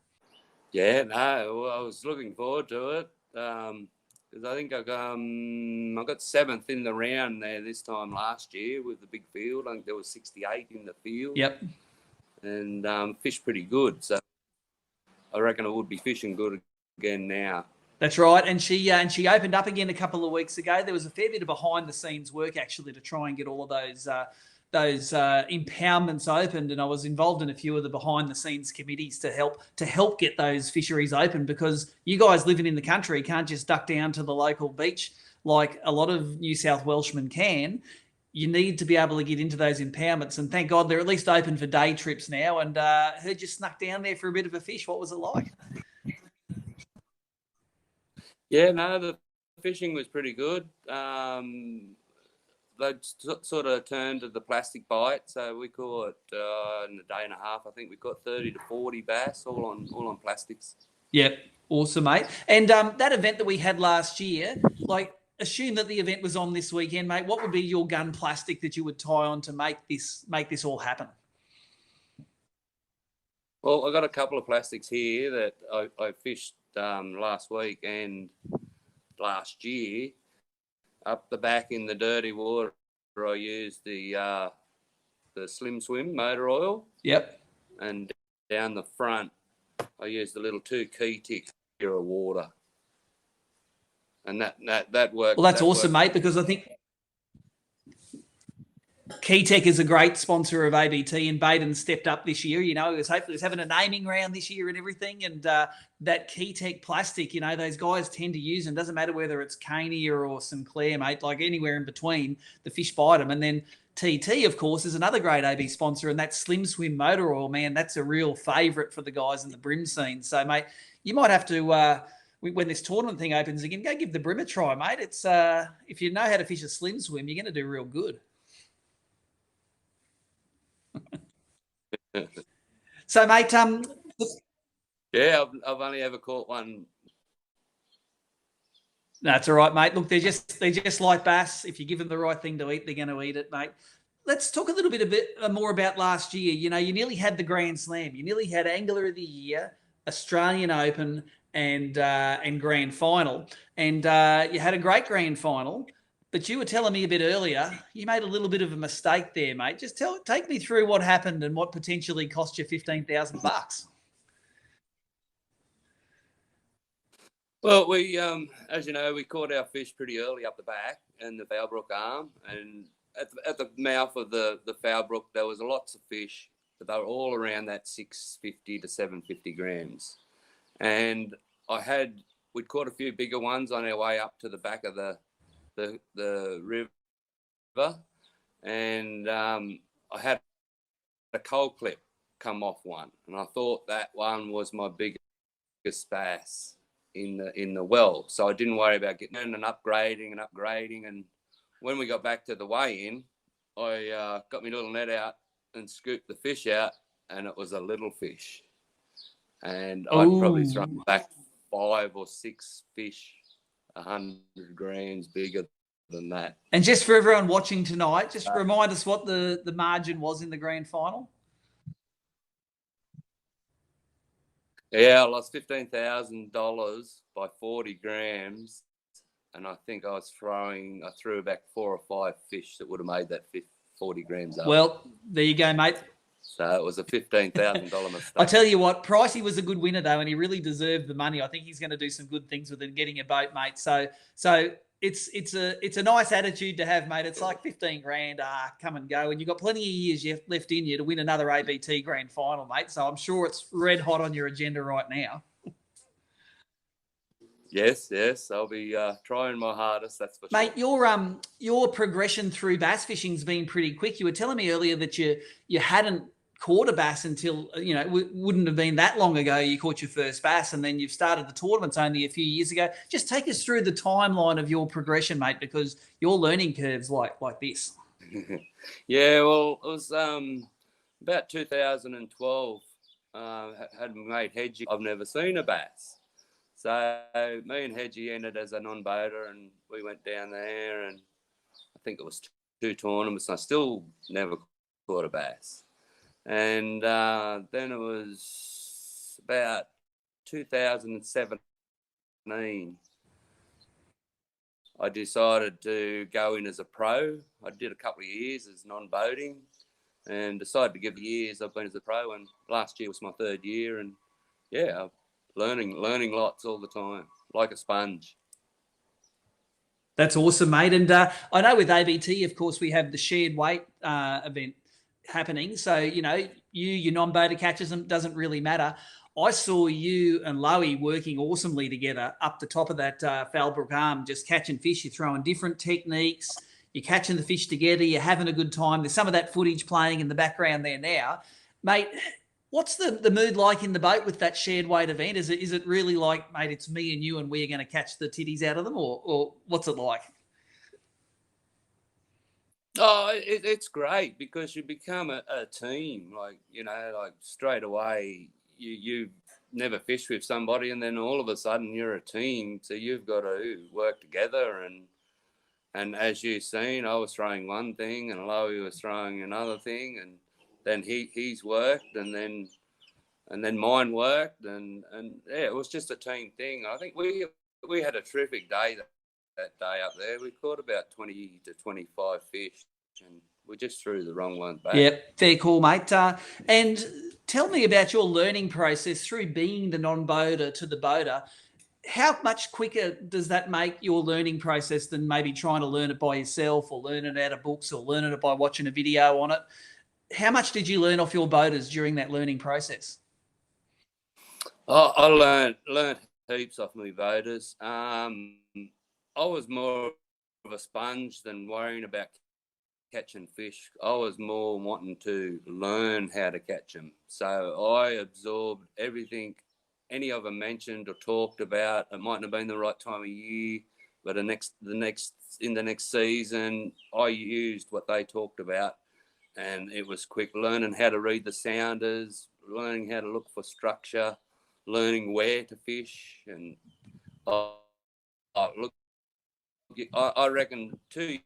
Yeah, no, well, I was looking forward to it because I think I got 7th in the round there this time last year with the big field. I think there was 68 in the field. Yep. And fished pretty good. So I reckon I would be fishing good again now. That's right, and she opened up again a couple of weeks ago. There was a fair bit of behind-the-scenes work actually to try and get all of those impoundments opened, and I was involved in a few of the behind-the-scenes committees to help get those fisheries open, because you guys living in the country can't just duck down to the local beach like a lot of New South Welshmen can. You need to be able to get into those impoundments, and thank God they're at least open for day trips now. And heard you snuck down there for a bit of a fish. What was it like? Yeah, no, the fishing was pretty good. They sort of turned to the plastic bite, so we caught in a day and a half. I think we caught 30 to 40 bass, all on plastics. Yep, awesome, mate. And that event that we had last year, like, assume that the event was on this weekend, mate. What would be your gun plastic that you would tie on to make this all happen? Well, I got a couple of plastics here that I fished last week and last year. Up the back in the dirty water, I used the Slim Swim motor oil. Yep. And down the front, I used the little 2 Keitech of water. And that worked. Well, that's awesome, mate, because I think Keitech is a great sponsor of ABT, and Baden stepped up this year. You know, he was having a naming round this year and everything, and that Keitech plastic, you know, those guys tend to use, and doesn't matter whether it's Caney or Sinclair, mate, like anywhere in between, the fish bite them. And then TT, of course, is another great AB sponsor, and that Slim Swim motor oil, man, that's a real favourite for the guys in the Brim scene. So, mate, you might have to, when this tournament thing opens again, go give the Brim a try, mate. It's if you know how to fish a Slim Swim, you're going to do real good. So, mate, yeah, I've only ever caught one. That's all right, mate. Look, they're just like bass. If you give them the right thing to eat, they're going to eat it, mate. Let's talk a bit more about last year. You know, you nearly had the Grand Slam. You nearly had Angler of the Year, Australian Open, and Grand Final. And you had a great Grand Final. But you were telling me a bit earlier, you made a little bit of a mistake there, mate. Just take me through what happened and what potentially cost you $15,000. Well, we, as you know, we caught our fish pretty early up the back in the Fowlbrook Arm, and at the mouth of the Fowlbrook, there was lots of fish, but they were all around that 650 to 750 grams. And we'd caught a few bigger ones on our way up to the back of the river, and I had a coal clip come off one, and I thought that one was my biggest bass in the well, so I didn't worry about getting in and upgrading. And when we got back to the weigh-in, I got my little net out and scooped the fish out, and it was a little fish, and I'd probably thrown back 5 or 6 fish 100 grams bigger than that. And just for everyone watching tonight, just remind us what the margin was in the grand final. Yeah, I lost $15,000 by 40 grams, and I think I threw back 4 or 5 fish that would have made that 40 grams up. Well, there you go, mate. So it was a $15,000 mistake. I tell you what, Pricey was a good winner though, and he really deserved the money. I think he's going to do some good things with it and getting a boat, mate. So it's a nice attitude to have, mate. It's like 15 grand, come and go, and you've got plenty of years left in you to win another ABT grand final, mate. So I'm sure it's red hot on your agenda right now. Yes, I'll be trying my hardest. That's for Mate, sure. your progression through bass fishing's been pretty quick. You were telling me earlier that you hadn't caught a bass until wouldn't have been that long ago. You caught your first bass, and then you've started the tournaments only a few years ago. Just take us through the timeline of your progression, mate, because your learning curve's like this. Yeah, well, it was about 2012. Had my mate Hedgie. I've never seen a bass. So me and Hedgie entered as a non-boater, and we went down there, and I think it was 2 tournaments, and I still never caught a bass. And then it was about 2017. I decided to go in as a pro. I did a couple of years as non-boating, and decided to give the years I've been as a pro. And last year was my 3rd year, and yeah, learning lots all the time, like a sponge. That's awesome, mate. And I know with ABT, of course, we have the shared weight event happening. So, your non-boater catches them, doesn't really matter. I saw you and Lowy working awesomely together up the top of that Falbrook Arm, just catching fish. You're throwing different techniques. You're catching the fish together. You're having a good time. There's some of that footage playing in the background there now. Mate, what's the mood like in the boat with that shared weight event? Is it really like, mate, it's me and you and we're going to catch the titties out of them, or what's it like? Oh, it's great because you become a team. Like straight away, you've never fished with somebody, and then all of a sudden you're a team. So you've got to work together. And as you've seen, I was throwing one thing, and Lowy was throwing another thing, and then he's worked, and then mine worked, and yeah, it was just a team thing. I think we had a terrific day that day up there. We caught about 20 to 25 fish, and we just threw the wrong ones back. Yeah, fair call, mate. And tell me about your learning process through being the non-boater to the boater. How much quicker does that make your learning process than maybe trying to learn it by yourself, or learn it out of books, or learning it by watching a video on it? How much did you learn off your boaters during that learning process? I learned heaps off my boaters. I was more of a sponge than worrying about catching fish. I was more wanting to learn how to catch them. So I absorbed everything any of them mentioned or talked about. It mightn't have been the right time of year, but in the next season, I used what they talked about, and it was quick. Learning how to read the sounders, learning how to look for structure, learning where to fish, and I reckon 2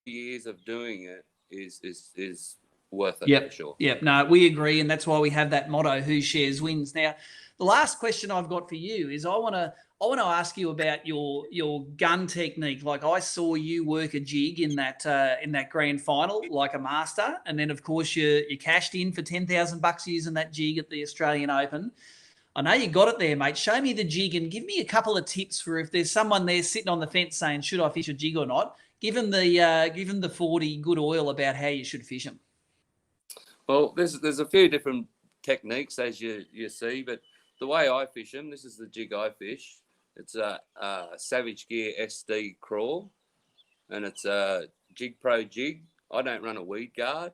years of doing it is worth it, for sure. Yep. No, we agree, and that's why we have that motto: "Who shares wins." Now, the last question I've got for you is I want to ask you about your gun technique. Like, I saw you work a jig in that grand final like a master, and then of course you cashed in for $10,000 using that jig at the Australian Open. I know you got it there, mate. Show me the jig and give me a couple of tips for if there's someone there sitting on the fence saying, should I fish a jig or not? Give them the 40 good oil about how you should fish them. Well, there's a few different techniques, as you see, but the way I fish them, this is the jig I fish. It's a Savage Gear SD crawl, and it's a Jig Pro jig. I don't run a weed guard,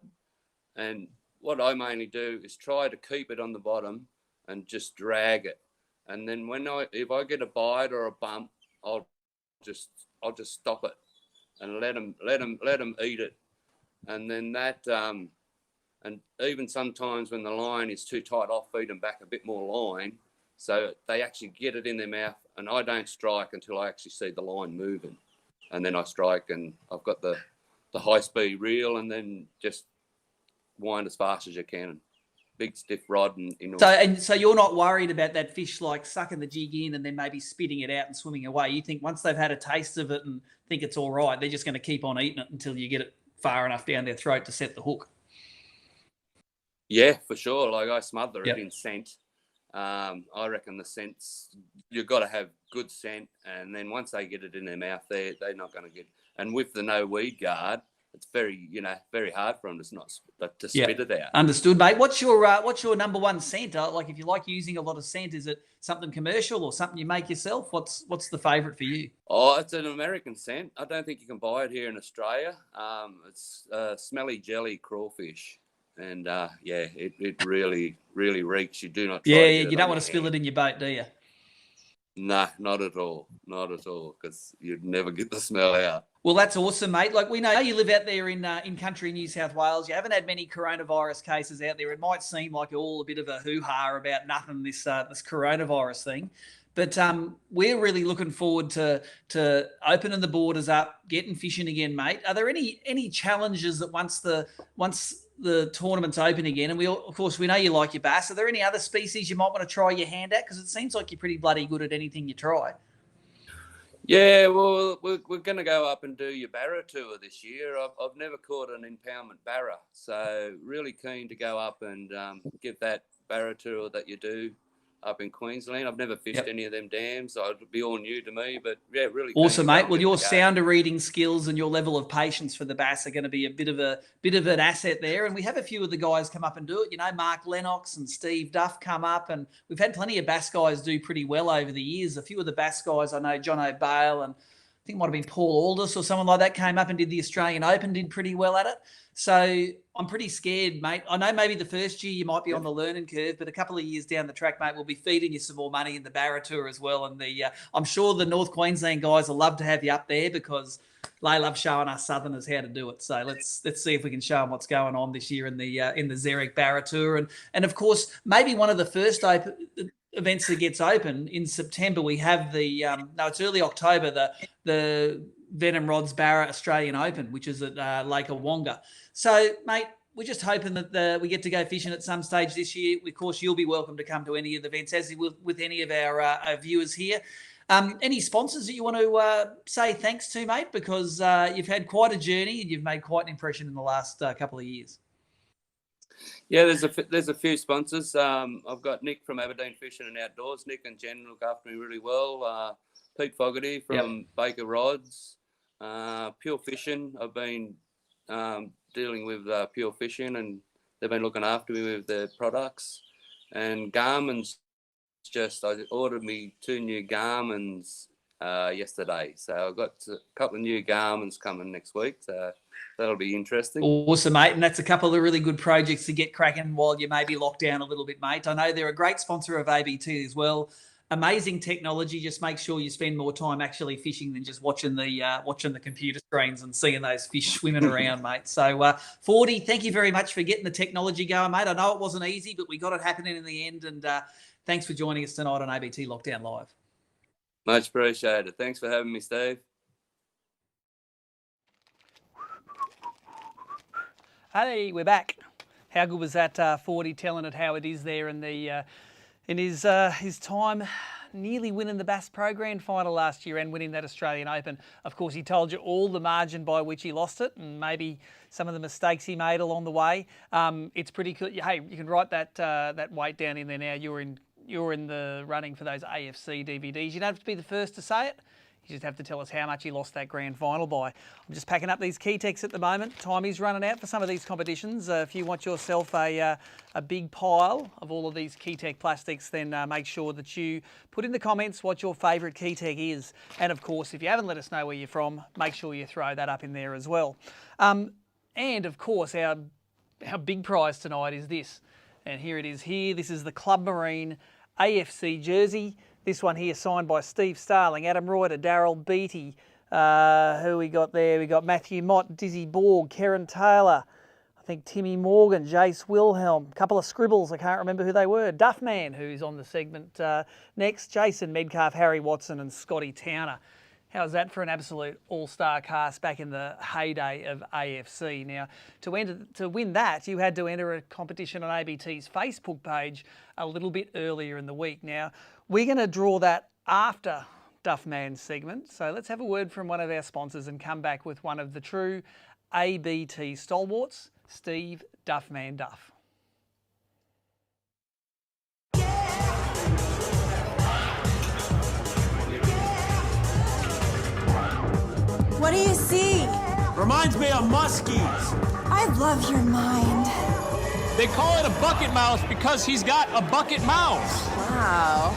and what I mainly do is try to keep it on the bottom and just drag it. And then if I get a bite or a bump, I'll just stop it and let them eat it. And then that and even sometimes when the line is too tight, I'll feed them back a bit more line so they actually get it in their mouth. And I don't strike until I actually see the line moving, and then I strike. And I've got the high speed reel, and then just wind as fast as you can. Big stiff rod So you're not worried about that fish like sucking the jig in and then maybe spitting it out and swimming away. You think once they've had a taste of it and think it's all right, they're just going to keep on eating it until you get it far enough down their throat to set the hook. Yeah, for sure. Like, I smother it in scent. I reckon the scents, you've got to have good scent, and then once they get it in their mouth, they're not going to get. And with the no weed guard, it's very, very hard for them to spit it out. Understood, mate. What's your number one scent? Like, if you like using a lot of scent, is it something commercial or something you make yourself? What's the favourite for you? Oh, it's an American scent. I don't think you can buy it here in Australia. It's smelly jelly crawfish. And it really, really reeks. You do not try to get it you don't on want to your spill it in your boat, do you? No, not at all. Not at all, because you'd never get the smell out. Well, that's awesome, mate. Like, we know you live out there in country New South Wales. You haven't had many coronavirus cases out there. It might seem like all a bit of a hoo-ha about nothing, this coronavirus thing. But we're really looking forward to opening the borders up, getting fishing again, mate. Are there any challenges that once the tournament's open again, and we know you like your bass, are there any other species you might want to try your hand at? Because it seems like you're pretty bloody good at anything you try. Yeah, well, we're going to go up and do your barra tour this year. I've never caught an impoundment barra, so really keen to go up and give that barra tour that you do up in Queensland. I've never fished any of them dams, so it'll be all new to me, but yeah, really awesome, mate. Well, your sounder reading skills and your level of patience for the bass are going to be a bit of an asset there. And we have a few of the guys come up and do it. Mark Lennox and Steve Duff come up, and we've had plenty of bass guys do pretty well over the years. A few of the bass guys I know, John O'Bale, and I think it might have been Paul Aldous or someone like that, came up and did the Australian Open, did pretty well at it. So I'm pretty scared, mate. I know maybe the first year you might be on the learning curve, but a couple of years down the track, mate, we'll be feeding you some more money in the Barra Tour as well. And I'm sure the North Queensland guys will love to have you up there, because they love showing us Southerners how to do it. So let's see if we can show them what's going on this year in the Zerek Barra Tour. And of course, maybe one of the first events that gets open in September, we have it's early October, the Venom Rods Barra Australian Open, which is at Lake Awonga. So, mate, we're just hoping that we get to go fishing at some stage this year. Of course, you'll be welcome to come to any of the events, as you will with any of our viewers here. Any sponsors that you want to say thanks to, mate? Because you've had quite a journey and you've made quite an impression in the last couple of years. Yeah, there's a few sponsors. I've got Nick from Aberdeen Fishing Outdoors. Nick and Jen look after me really well. Pete Fogarty from Baker Rods. Pure Fishing. I've been dealing with Pure Fishing, and they've been looking after me with their products. And Garmin's I ordered me 2 new Garmin's yesterday. So I've got a couple of new Garmin's coming next week. So that'll be interesting. Awesome, mate. And that's a couple of really good projects to get cracking while you maybe locked down a little bit, mate. I know they're a great sponsor of ABT as well. Amazing technology. Just make sure you spend more time actually fishing than just watching the computer screens and seeing those fish swimming around, mate. So, Fordy, thank you very much for getting the technology going, mate. I know it wasn't easy, but we got it happening in the end. And thanks for joining us tonight on ABT Lockdown Live. Much appreciated. Thanks for having me, Steve. Hey, we're back. How good was that, Fordy, telling it how it is there in his time nearly winning the Bass Pro Grand Final last year and winning that Australian Open. Of course, he told you all the margin by which he lost it and maybe some of the mistakes he made along the way. It's pretty cool. Hey, you can write that weight down in there now. You're in the running for those AFC DVDs. You don't have to be the first to say it. You just have to tell us how much he lost that grand final by. I'm just packing up these Keitechs at the moment. Time is running out for some of these competitions. If you want yourself a big pile of all of these Keitech plastics, then make sure that you put in the comments what your favourite Keitech is. And of course, if you haven't let us know where you're from, make sure you throw that up in there as well. And of course, our big prize tonight is this. And here it is here. This is the Club Marine AFC jersey. This one here signed by Steve Starling, Adam Reuter, Darryl Beattie. Who we got there? We got Matthew Mott, Dizzy Borg, Karen Taylor, I think Timmy Morgan, Jace Wilhelm, a couple of scribbles, I can't remember who they were. Duffman, who's on the segment next, Jason Medcalf, Harry Watson and Scotty Towner. How's that for an absolute all-star cast back in the heyday of AFC? Now, to win that, you had to enter a competition on ABT's Facebook page a little bit earlier in the week. Now, we're going to draw that after Duffman's segment. So let's have a word from one of our sponsors and come back with one of the true ABT stalwarts, Steve Duffman Duff. What do you see? Reminds me of muskies. I love your mind. They call it a bucket mouse because he's got a bucket mouse. Wow.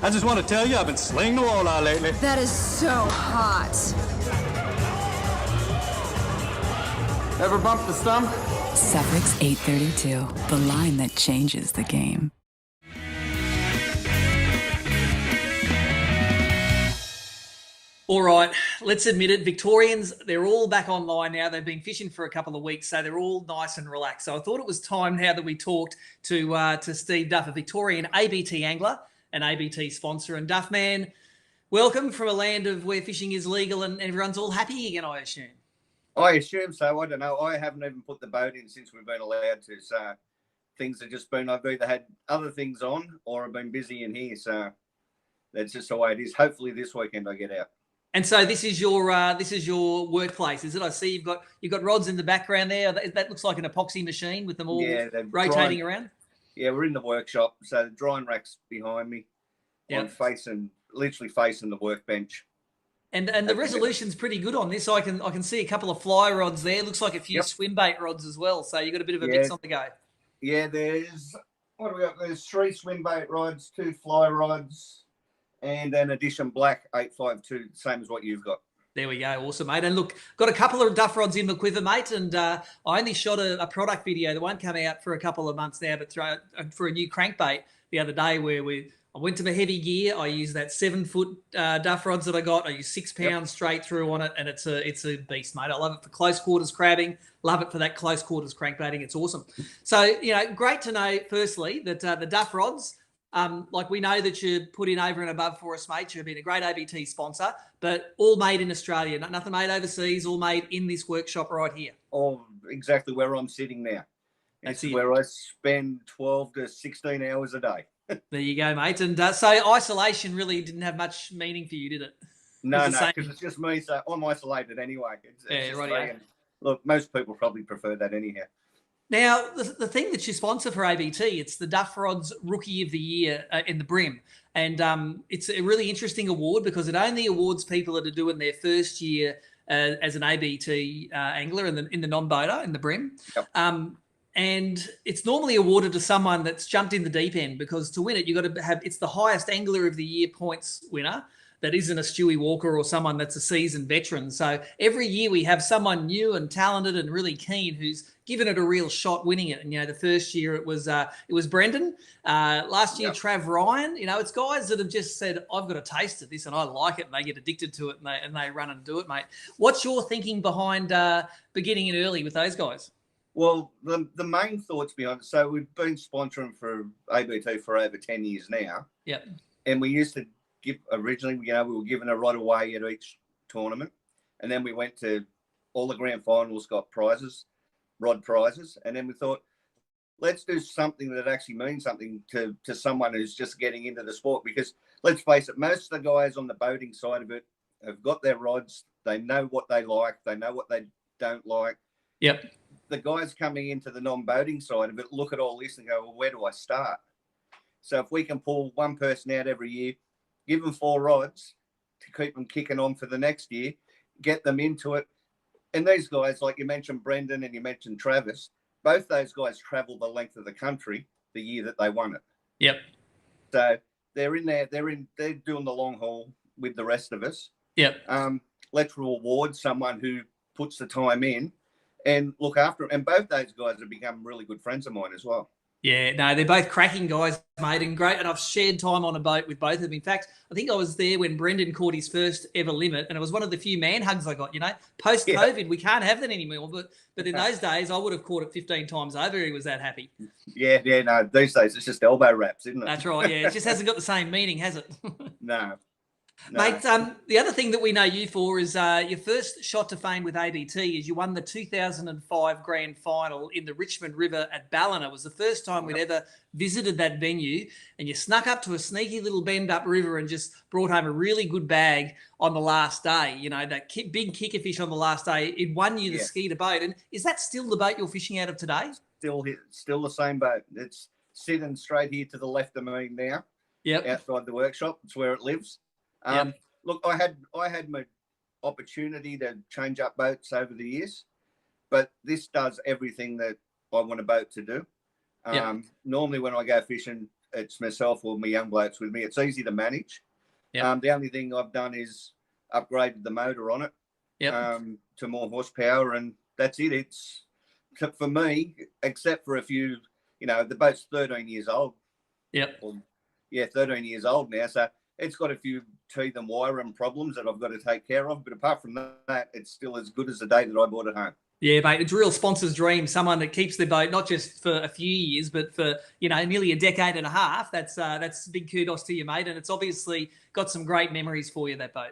I just want to tell you, I've been slaying the walleye lately. That is so hot. Ever bump the stump? Suffix 832, the line that changes the game. All right, let's admit it. Victorians, they're all back online now. They've been fishing for a couple of weeks, so they're all nice and relaxed. So I thought it was time now that we talked to Steve Duff, a Victorian ABT angler, an ABT sponsor. And Duffman, welcome from a land of where fishing is legal and everyone's all happy again, I assume. I assume so. I don't know. I haven't even put the boat in since we've been allowed to. So things have just been, I've either had other things on or I've been busy in here. So that's just the way it is. Hopefully this weekend I get out. And so this is your workplace, is it? I see you've got rods in the background there. That looks like an epoxy machine with them all rotating around. Yeah, we're in the workshop. So the drying rack's behind me. I'm literally facing the workbench. And the resolution's pretty good on this. I can see a couple of fly rods there. Looks like a few swim bait rods as well. So you've got a bit of a mix on the go. Yeah, there's 3 swim bait rods, 2 fly rods, and an Edition Black 852, same as what you've got. There we go. Awesome, mate. And look, got a couple of Duff rods in the quiver, mate. And I only shot a product video that won't come out for a couple of months now, but for a new crankbait the other day where I went to the heavy gear. I used that 7-foot Duff rods that I got. I used 6 pounds straight through on it, and it's a beast, mate. I love it for close quarters crabbing. Love it for that close quarters crankbaiting. It's awesome. So, great to know, firstly, that the Duff rods, like we know that you put in over and above for us, mate. You've been a great ABT sponsor, but all made in Australia. Nothing made overseas, all made in this workshop right here. Oh, exactly where I'm sitting now. It's where I spend 12 to 16 hours a day. There you go, mate. And so isolation really didn't have much meaning for you, did it? No, because it's just me. So I'm isolated anyway. It's right. Look, most people probably prefer that anyhow. Now, the thing that you sponsor for ABT, it's the Duff Rods Rookie of the Year in the Brim. And it's a really interesting award because it only awards people that are doing their first year as an ABT angler in the non-boater, in the Brim. Yep. And it's normally awarded to someone that's jumped in the deep end because to win it, you've got to have, it's the highest Angler of the Year points winner that isn't a Stewie Walker or someone that's a seasoned veteran. So every year we have someone new and talented and really keen who's given it a real shot winning it. And, the first year it was Brendan. Last year, Trav Ryan. It's guys that have just said, I've got a taste of this and I like it, and they get addicted to it and they run and do it, mate. What's your thinking behind beginning it early with those guys? Well, the main thoughts behind it, so we've been sponsoring for ABT for over 10 years now. Yep. And we used to give, originally, we were given a rod away at each tournament. And then we went to all the grand finals, got prizes, rod prizes. And then we thought, let's do something that actually means something to someone who's just getting into the sport. Because let's face it, most of the guys on the boating side of it have got their rods. They know what they like. They know what they don't like. Yep. The guys coming into the non-boating side of it look at all this and go, well, where do I start? So if we can pull one person out every year, give them 4 rods to keep them kicking on for the next year, get them into it. And these guys, like you mentioned Brendan and you mentioned Travis, both those guys travel the length of the country the year that they won it. Yep. So they're in there, they're doing the long haul with the rest of us. Yep. Let's reward someone who puts the time in and look after them. And both those guys have become really good friends of mine as well. Yeah, no, they're both cracking guys, mate, and great. And I've shared time on a boat with both of them. In fact, I think I was there when Brendan caught his first ever limit, and it was one of the few man hugs I got. Post-COVID, we can't have that anymore. But in those days, I would have caught it 15 times over. He was that happy. Yeah, no, these days it's just elbow wraps, isn't it? That's right, yeah. It just hasn't got the same meaning, has it? No. Mate, the other thing that we know you for is your first shot to fame with ABT is you won the 2005 grand final in the Richmond River at Ballina. It was the first time we'd ever visited that venue, and you snuck up to a sneaky little bend up river and just brought home a really good bag on the last day. That big kicker fish on the last day, it won you the Skeeter boat. And is that still the boat you're fishing out of today? Still the same boat. It's sitting straight here to the left of me now. Yep. Outside the workshop. It's where it lives. Look, I had opportunity to change up boats over the years, but this does everything that I want a boat to do. Normally when I go fishing, it's myself or my young blokes with me. It's easy to manage. The only thing I've done is upgraded the motor on it to more horsepower, and that's it. It's for me, except for a few, the boat's 13 years old. 13 years old now. So it's got a few teeth and wire and problems that I've got to take care of. But apart from that, it's still as good as the day that I bought it home. Yeah, mate, it's a real sponsor's dream. Someone that keeps their boat not just for a few years, but for nearly a decade and a half. That's big kudos to you, mate. And it's obviously got some great memories for you, that boat.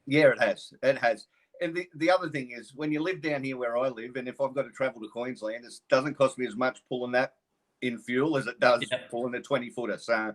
Yeah, it has. It has. And the other thing is, when you live down here where I live, and if I've got to travel to Queensland, it doesn't cost me as much pulling that in fuel as it does pulling a 20-footer. So,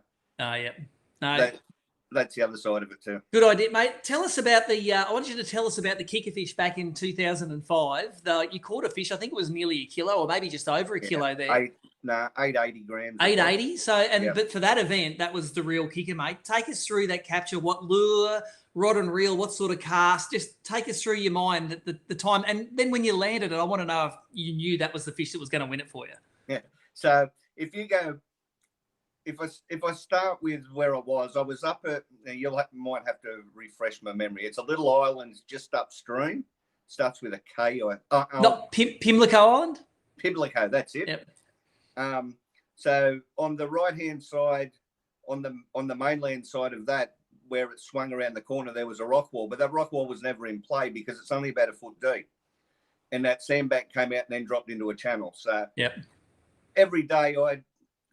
that's the other side of it too. Good idea, mate. Tell us about I want you to tell us about the kicker fish back in 2005. You caught a fish, I think it was nearly a kilo, or maybe just over a kilo there. 880 grams. 880. So, but for that event, that was the real kicker, mate. Take us through that capture. What lure, rod and reel, what sort of cast? Just take us through your mind the time, and then when you landed it, I want to know if you knew that was the fish that was going to win it for you. Yeah. So if you go. If I start with where I was up at, might have to refresh my memory. It's a little island just upstream. Starts with a K. Pimlico Island? Pimlico, that's it. Yep. So on the right-hand side, on the mainland side of that, where it swung around the corner, there was a rock wall. But that rock wall was never in play because it's only about a foot deep. And that sandbank came out and then dropped into a channel. So every day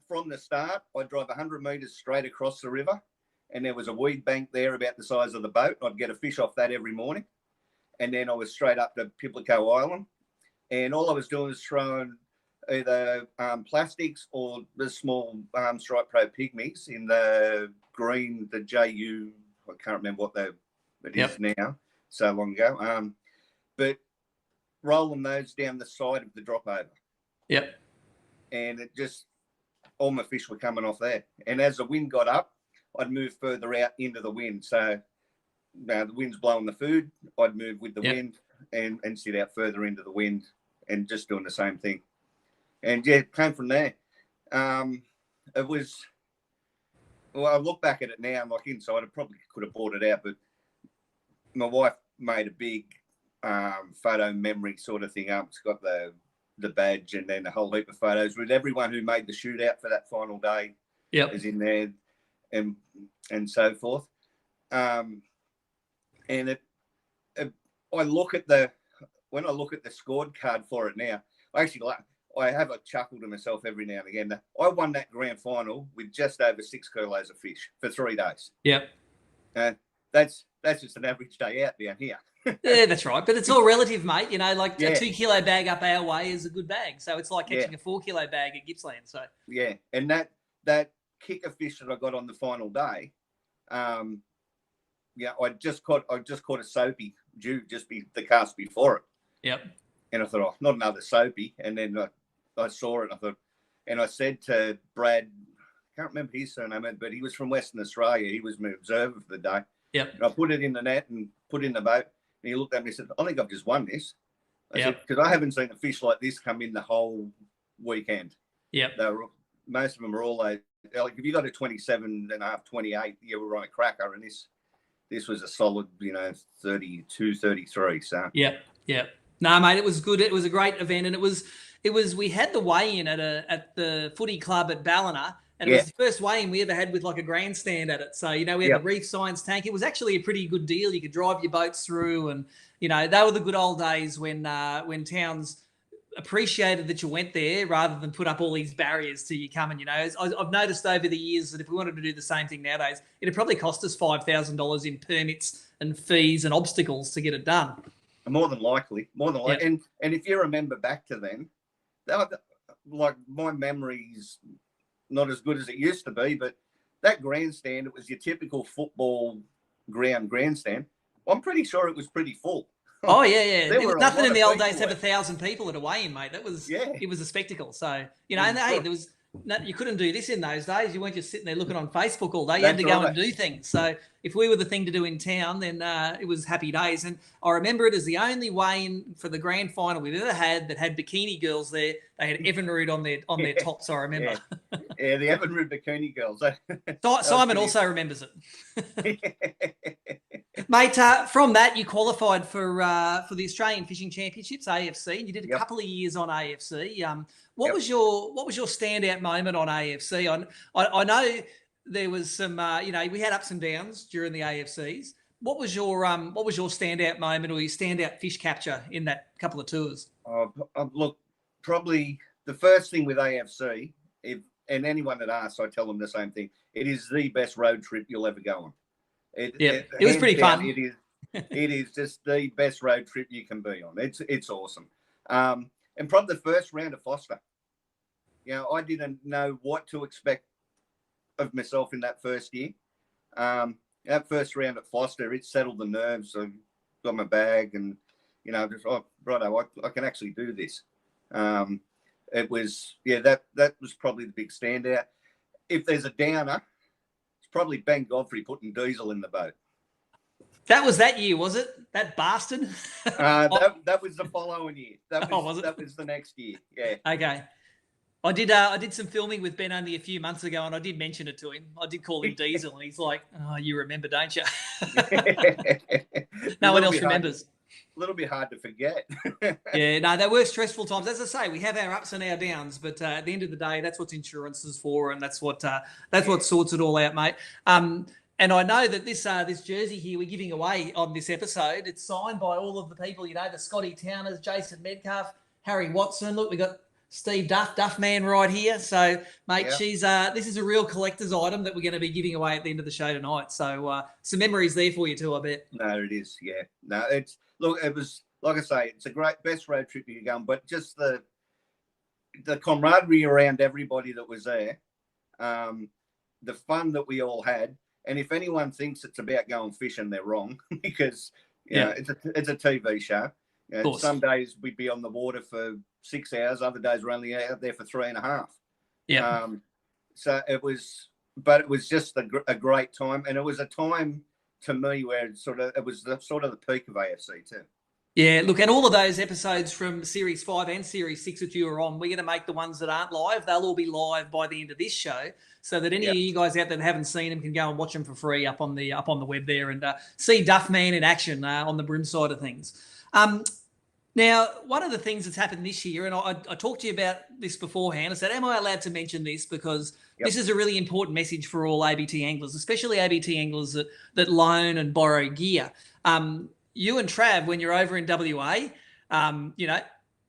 from the start, I'd drive 100 metres straight across the river, and there was a weed bank there about the size of the boat. I'd get a fish off that every morning, and then I was straight up to Pimlico Island, and all I was doing was throwing either plastics or the small Stripe Pro pygmies in the green, the JU. I can't remember what it is now, so long ago. But rolling those down the side of the drop over. Yep. And it just, all my fish were coming off there. And as the wind got up, I'd move further out into the wind. So now the wind's blowing the food, I'd move with the wind and sit out further into the wind and just doing the same thing. And it came from there. It was, I look back at it now, like inside, I probably could have bought it out, but my wife made a big photo memory sort of thing up. It's got the badge and then a whole heap of photos with everyone who made the shootout for that final day is in there and so forth. And I look at when I look at the scorecard for it now, I have a chuckle to myself every now and again. I won that grand final with just over 6 kilos of fish for 3 days. Yep. That's just an average day out down here. Yeah, that's right. But it's all relative, mate. A 2 kilo bag up our way is a good bag. So it's like catching a 4 kilo bag at Gippsland. So and that kicker fish that I got on the final day, I just caught a soapy due the cast before it. Yep. And I thought, oh, not another soapy. And then I saw it. And I said to Brad, I can't remember his surname, but he was from Western Australia. He was my observer for the day. Yep. And I put it in the net and put it in the boat. And he looked at me and said, I think I've just won this. I said, because I haven't seen a fish like this come in the whole weekend. Yep. Most of them are all like, if you got a 27.5, 28, you were on a cracker. And this was a solid, 32, 33. So. Yep. No, mate, it was good. It was a great event. And it was, we had the weigh-in at the footy club at Ballina. And it was the first weigh-in we ever had with like a grandstand at it. So, we had the Reef Science tank. It was actually a pretty good deal. You could drive your boats through and, they were the good old days when towns appreciated that you went there rather than put up all these barriers to you coming, I've noticed over the years that if we wanted to do the same thing nowadays, it'd probably cost us $5,000 in permits and fees and obstacles to get it done. More than likely. And if you remember back to then, like my memories not as good as it used to be, but that grandstand, it was your typical football ground grandstand. I'm pretty sure it was pretty full. Oh, yeah. There was nothing in the old days to have 1,000 people at a weigh-in, mate. That was, it was a spectacle. So, and hey, no, you couldn't do this in those days. You weren't just sitting there looking on Facebook all day. You had to That's go right. and do things. So if we were the thing to do in town, then it was happy days. And I remember it as the only weigh-in for the grand final we've ever had that had bikini girls there. They had Evinrude on their tops, I remember. Yeah, the Evinrude bikini girls. Simon also remembers it. Mate, from that, you qualified for the Australian Fishing Championships, AFC, and you did a couple of years on AFC. What was your standout moment on AFC? I know there was some, we had ups and downs during the AFCs. What was your standout moment or your standout fish capture in that couple of tours? Look, probably the first thing with AFC, and anyone that asks, I tell them the same thing. It is the best road trip you'll ever go on. It was pretty fun. It is just the best road trip you can be on. It's awesome. And probably the first round of Foster. I didn't know what to expect of myself in that first year. That first round at Foster, it settled the nerves. I got my bag and, just, righto, I can actually do this. It was, that was probably the big standout. If there's a downer, it's probably Ben Godfrey putting diesel in the boat. That was that year, was it? That bastard? That was the following year. That was the next year. Yeah. Okay. I did some filming with Ben only a few months ago, and I did mention it to him. I did call him Diesel, and he's like, "Oh, you remember, don't you?" No one else remembers. A little bit hard to forget. Yeah, no, they were stressful times. As I say, we have our ups and our downs, but at the end of the day, that's what insurance is for, and that's what sorts it all out, mate. And I know that this jersey here we're giving away on this episode, it's signed by all of the people, the Scotty Towners, Jason Medcalf, Harry Watson. Look, we got Steve Duff, Duffman right here. So, mate, this is a real collector's item that we're going to be giving away at the end of the show tonight. So, some memories there for you too, I bet. No, it is. Yeah. No, it was, like I say, it's a great, best road trip you can go, but just the camaraderie around everybody that was there, the fun that we all had. And if anyone thinks it's about going fishing, they're wrong because it's a TV show. Some days we'd be on the water for 6 hours, other days we're only out there for 3.5. Yeah. So it was just a great time, and it was a time to me where it was the peak of AFC too. Yeah, look, and all of those episodes from Series 5 and Series 6 that you were on, we're going to make the ones that aren't live. They'll all be live by the end of this show, so that any of you guys out there that haven't seen them can go and watch them for free up on the web there and see Duffman in action on the brim side of things. Now, one of the things that's happened this year, and I talked to you about this beforehand, I said, am I allowed to mention this? Because this is a really important message for all ABT anglers, especially ABT anglers that loan and borrow gear. You and Trav, when you're over in WA,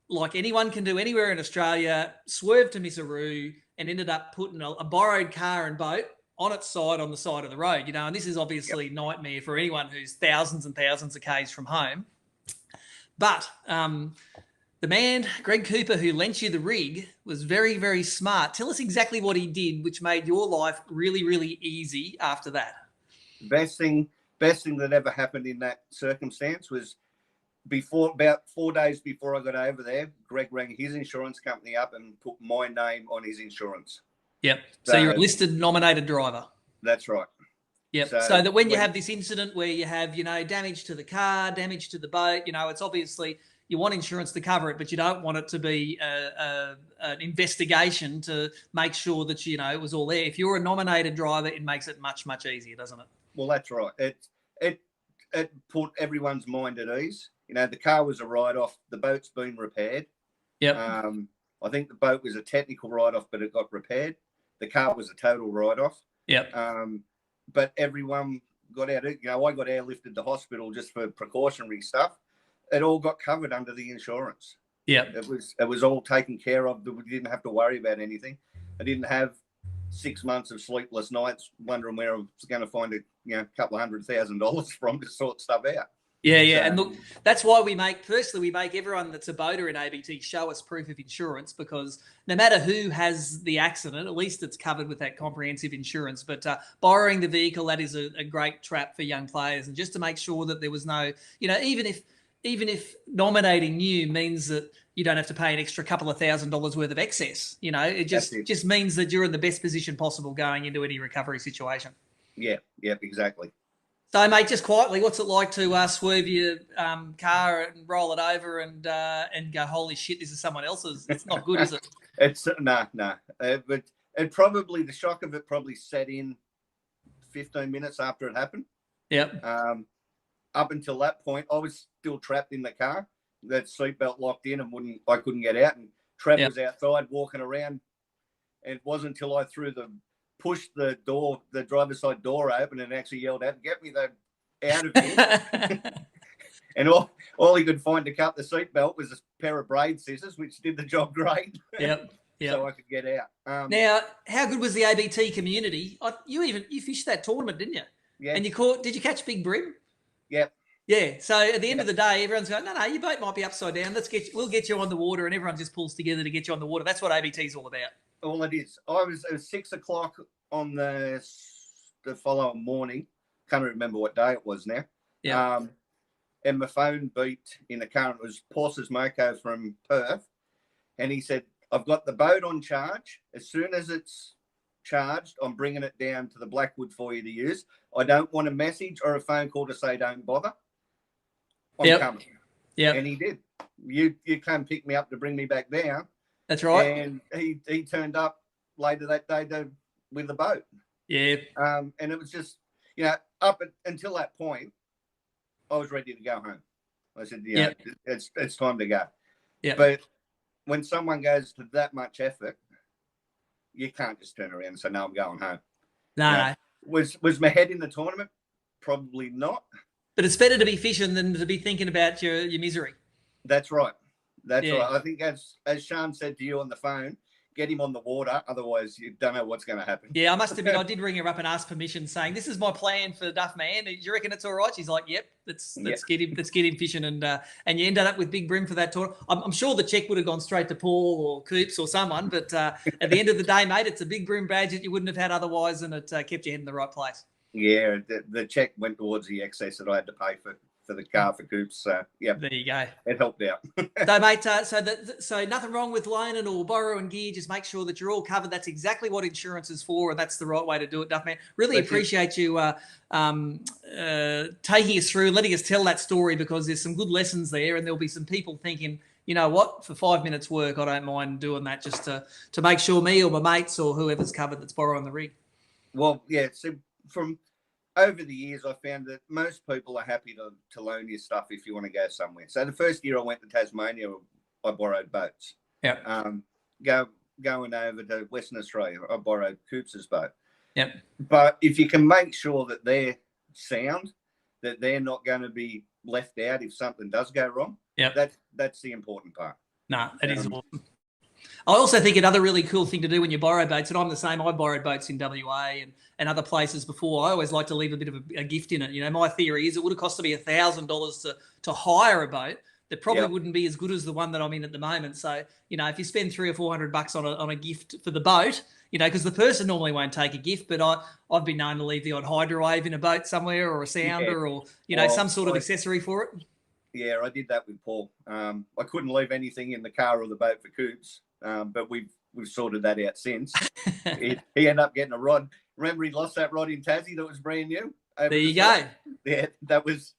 like anyone can do anywhere in Australia, swerved to Misaroo and ended up putting a borrowed car and boat on its side on the side of the road, and this is obviously nightmare for anyone who's thousands and thousands of Ks from home. But the man, Greg Cooper, who lent you the rig, was very, very smart. Tell us exactly what he did, which made your life really, really easy after that. Best thing that ever happened in that circumstance was about 4 days before I got over there, Greg rang his insurance company up and put my name on his insurance. Yep. So you're a listed nominated driver. That's right. Yep. So that when you have this incident where you have, damage to the car, damage to the boat, it's obviously you want insurance to cover it, but you don't want it to be an investigation to make sure that, it was all there. If you're a nominated driver, it makes it much, much easier, doesn't it? Well, that's right. It put everyone's mind at ease. The car was a write-off. The boat's been repaired. Yep. I think the boat was a technical write-off, but it got repaired. The car was a total write-off. Yep. But everyone got out. I got airlifted to hospital just for precautionary stuff. It all got covered under the insurance. Yeah. It was all taken care of. We didn't have to worry about anything. I didn't have 6 months of sleepless nights wondering where I was going to find a couple of $100,000 from to sort stuff out. Yeah. So, and look, that's why we make everyone that's a boater in ABT show us proof of insurance, because no matter who has the accident, at least it's covered with that comprehensive insurance. But borrowing the vehicle, that is a great trap for young players. And just to make sure that there was no, even if nominating you means that you don't have to pay an extra couple of $1,000s worth of excess. You know, it That's it. just means that you're in the best position possible going into any recovery situation. Yeah, exactly. So, mate, just quietly, what's it like to swerve your car and roll it over and go, holy shit, this is someone else's? It's not good, is it? It's nah. But the shock of it probably set in 15 minutes after it happened. Yep. Up until that point, I was still trapped in the car. That seatbelt locked in and I couldn't get out. And Trav was outside walking around. And it wasn't until I pushed the driver's side door open and actually yelled out, "Get me out of here!" And all he could find to cut the seatbelt was a pair of braid scissors, which did the job great. Yep. So I could get out. Now, how good was the ABT community? You fished that tournament, didn't you? Yeah. And did you catch big brim? Yep. Yeah. So at the end of the day, everyone's going, no, your boat might be upside down. We'll get you on the water, and everyone just pulls together to get you on the water. That's what ABT is all about. All it is. It was 6 o'clock on the following morning. Can't remember what day it was now. Yeah. And my phone beeped in the car. It was Porces Moco from Perth. And he said, "I've got the boat on charge. As soon as it's charged, I'm bringing it down to the Blackwood for you to use. I don't want a message or a phone call to say don't bother. I'm coming." Yeah. And he did. You come pick me up to bring me back down. That's right. And he turned up later that day with the boat. Yeah. And it was just, until that point, I was ready to go home. I said, it's time to go. Yeah. But when someone goes to that much effort, you can't just turn around and say, "No, I'm going home." No. Was my head in the tournament? Probably not. But it's better to be fishing than to be thinking about your misery. That's right. That's right. I think as Sean said to you on the phone, get him on the water. Otherwise, you don't know what's going to happen. Yeah, I must admit, I did ring her up and ask permission, saying, "This is my plan for Duffman. Do you reckon it's all right?" She's like, "Yep, let's get him fishing." And you ended up with big brim for that tournament. I'm sure the check would have gone straight to Paul or Coops or someone, but at the end of the day, mate, it's a big brim badge that you wouldn't have had otherwise, and it kept your head in the right place. Yeah, the check went towards the excess that I had to pay for the car for Coops. So yeah, there you go. It helped out. So, mate, so nothing wrong with loaning or borrowing gear. Just make sure that you're all covered. That's exactly what insurance is for, and that's the right way to do it, Duffman. Really appreciate you taking us through, letting us tell that story, because there's some good lessons there, and there'll be some people thinking, you know what, for 5 minutes work, I don't mind doing that just to make sure me or my mates or whoever's covered that's borrowing the rig. Well, yeah, so from over the years, I found that most people are happy to loan you stuff if you want to go somewhere. So the first year I went to Tasmania, I borrowed boats. Yeah. Going over to Western Australia, I borrowed Coops' boat. Yep. But if you can make sure that they're sound, that they're not going to be left out if something does go wrong, that's the important part. No, that is awesome. I also think another really cool thing to do when you borrow boats, and I'm the same, I borrowed boats in WA and other places before. I always like to leave a bit of a gift in it. You know, my theory is it would have costed me $1,000 to hire a boat that probably wouldn't be as good as the one that I'm in at the moment. So, you know, if you spend $300 or $400 on a gift for the boat, you know, because the person normally won't take a gift, but I've been known to leave the odd hydro wave in a boat somewhere, or a sounder, or, you know, some sort of accessory for it. Yeah, I did that with Paul. I couldn't leave anything in the car or the boat for Coops, but we've sorted that out since. he ended up getting a rod. Remember, he lost that rod in Tassie that was brand new. There you go. Yeah, that was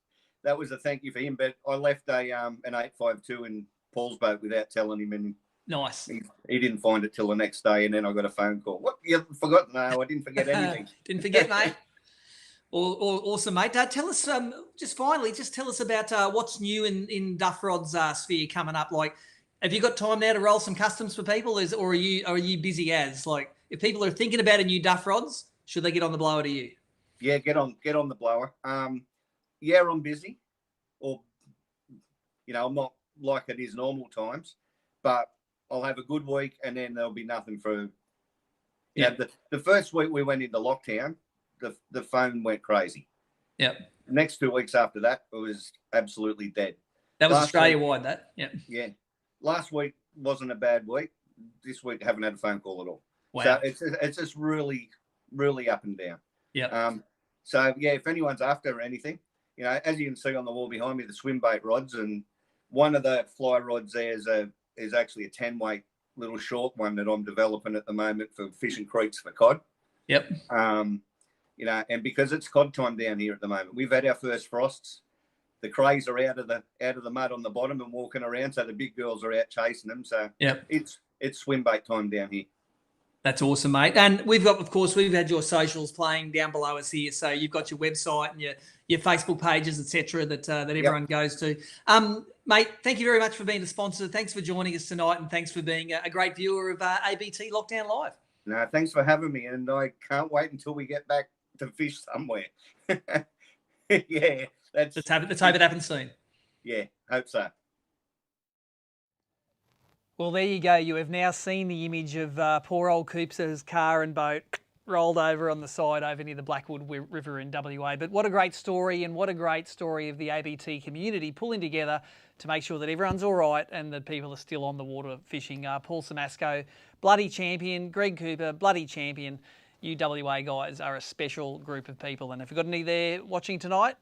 a thank you for him. But I left an 852 in Paul's boat without telling him, and nice. He didn't find it till the next day, and then I got a phone call. What? You forgot? No, I didn't forget anything. Didn't forget, mate. Awesome, mate. Tell us, just tell us about what's new in Duff Rod's sphere coming up. Like, have you got time now to roll some customs for people, or are you busy as? Like, if people are thinking about a new Duff Rods, should they get on the blower to you? Yeah, get on the blower. Yeah, I'm busy, or you know, I'm not like it is normal times, but I'll have a good week, and then there'll be nothing for. Yeah, the first week we went into lockdown. The phone went crazy. Yep. The next 2 weeks after that, it was absolutely dead. That was Australia-wide, that? Yeah. Yeah. Last week wasn't a bad week. This week, I haven't had a phone call at all. Wow. So it's just really, really up and down. Yeah. So, yeah, if anyone's after anything, you know, as you can see on the wall behind me, the swim bait rods, and one of the fly rods there is a is actually a 10-weight little short one that I'm developing at the moment for fishing creeks for cod. Yep. You know, and because it's cod time down here at the moment, we've had our first frosts. The crays are out of the mud on the bottom and walking around, so the big girls are out chasing them. So yep, it's swim bait time down here. That's awesome, mate. And we've had your socials playing down below us here. So you've got your website and your Facebook pages, etc., that everyone goes to. Mate, thank you very much for being a sponsor. Thanks for joining us tonight, and thanks for being a great viewer of ABT Lockdown Live. No, thanks for having me, and I can't wait until we get back to fish somewhere. Yeah, let's hope it happens soon. Yeah, hope so. Well, there you go. You have now seen the image of poor old Coops' car and boat rolled over on the side over near the Blackwood River in WA. But what a great story, and what a great story of the ABT community pulling together to make sure that everyone's all right and that people are still on the water fishing. Paul Samasco, bloody champion. Greg Cooper, bloody champion. You WA guys are a special group of people. And if you've got any there watching tonight,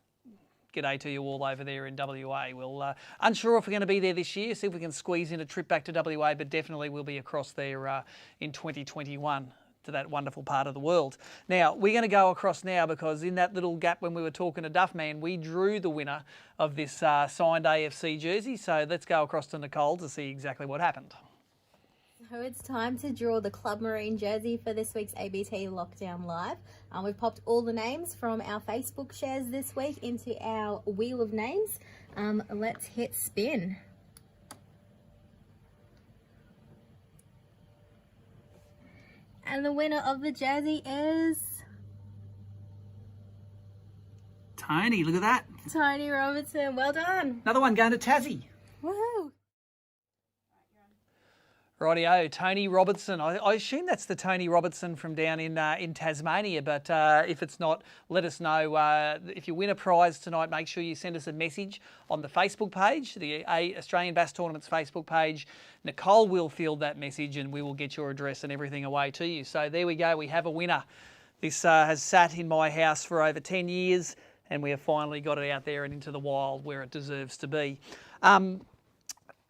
g'day to you all over there in WA. We'll unsure if we're going to be there this year, see if we can squeeze in a trip back to WA, but definitely we'll be across there in 2021 to that wonderful part of the world. Now, we're going to go across now because in that little gap when we were talking to Duffman, we drew the winner of this signed AFC jersey. So let's go across to Nicole to see exactly what happened. So it's time to draw the Club Marine jersey for this week's ABT Lockdown Live. We've popped all the names from our Facebook shares this week into our wheel of names. Let's hit spin. And the winner of the jersey is Tony. Look at that. Tony Robertson. Well done. Another one going to Tassie. Woohoo. Rightio, Tony Robertson. I assume that's the Tony Robertson from down in Tasmania, but if it's not, let us know. If you win a prize tonight, make sure you send us a message on the Facebook page, the Australian Bass Tournament's Facebook page. Nicole will field that message and we will get your address and everything away to you. So there we go, we have a winner. This has sat in my house for over 10 years and we have finally got it out there and into the wild where it deserves to be.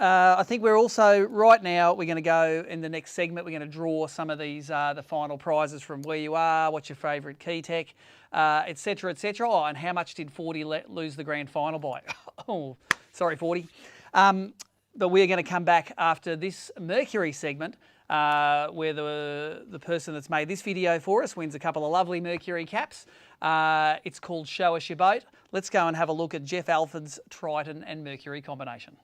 I think we're also, right now, we're going to go in the next segment, we're going to draw some of these, the final prizes from where you are, what's your favourite Keitech, etc., etc. Oh, and how much did 40 lose the grand final by? Oh, sorry, 40. But we're going to come back after this Mercury segment where the person that's made this video for us wins a couple of lovely Mercury caps. It's called Show Us Your Boat. Let's go and have a look at Jeff Alford's Triton and Mercury combination.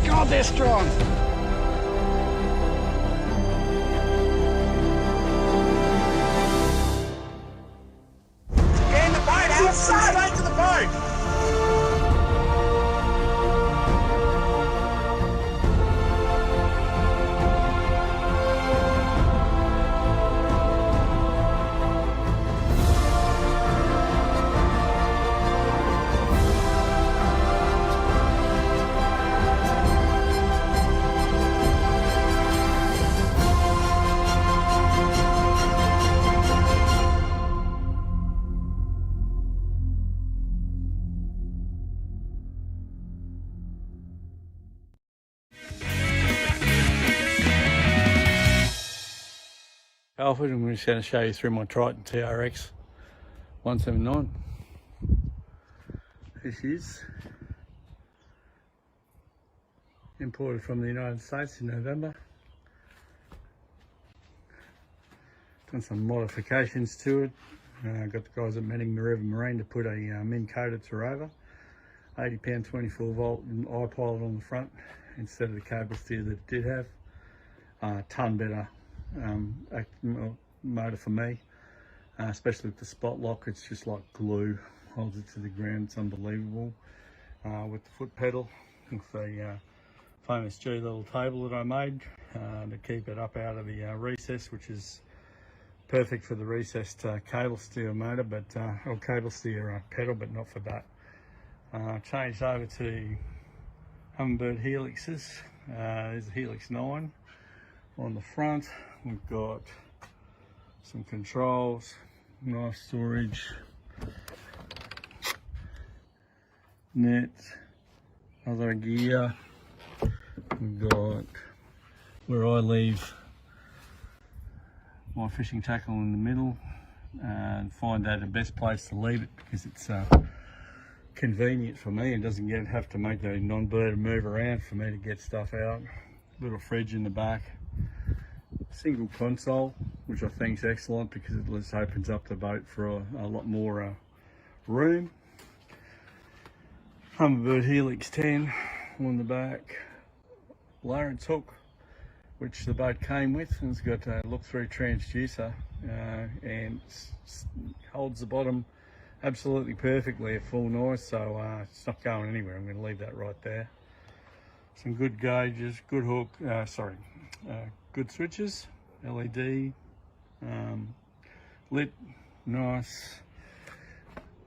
God, they're strong. Get in the boat, outside! Straight to the boat! Alfred, I'm just going to show you through my Triton TRX 179. This is imported from the United States in November. Done some modifications to it. Got the guys at Manning Marine to put a min coated Tarova, 80 pound 24 volt iPilot on the front instead of the cable steer that it did have. Ton better motor for me. especially with the spot lock. It's just like glue, holds it to the ground. It's unbelievable. With the foot pedal, with the famous G little table that I made to keep it up out of the recess, which is perfect for the recessed cable steer motor, but or cable steer pedal, but not for that. Changed over to Humminbird helixes. There's a Helix 9 on the front. We've got some controls, nice storage, net, other gear. We've got where I leave my fishing tackle in the middle, and find that the best place to leave it because it's convenient for me and doesn't have to make the non-bird move around for me to get stuff out. Little fridge in the back, single console, which I think is excellent because it just opens up the boat for a lot more room. Humminbird Helix 10 on the back, Lawrence hook, which the boat came with, and it's got a look-through transducer and holds the bottom absolutely perfectly at full noise, so it's not going anywhere. I'm going to leave that right there. Some good gauges, good hook, good switches, LED, lit, nice,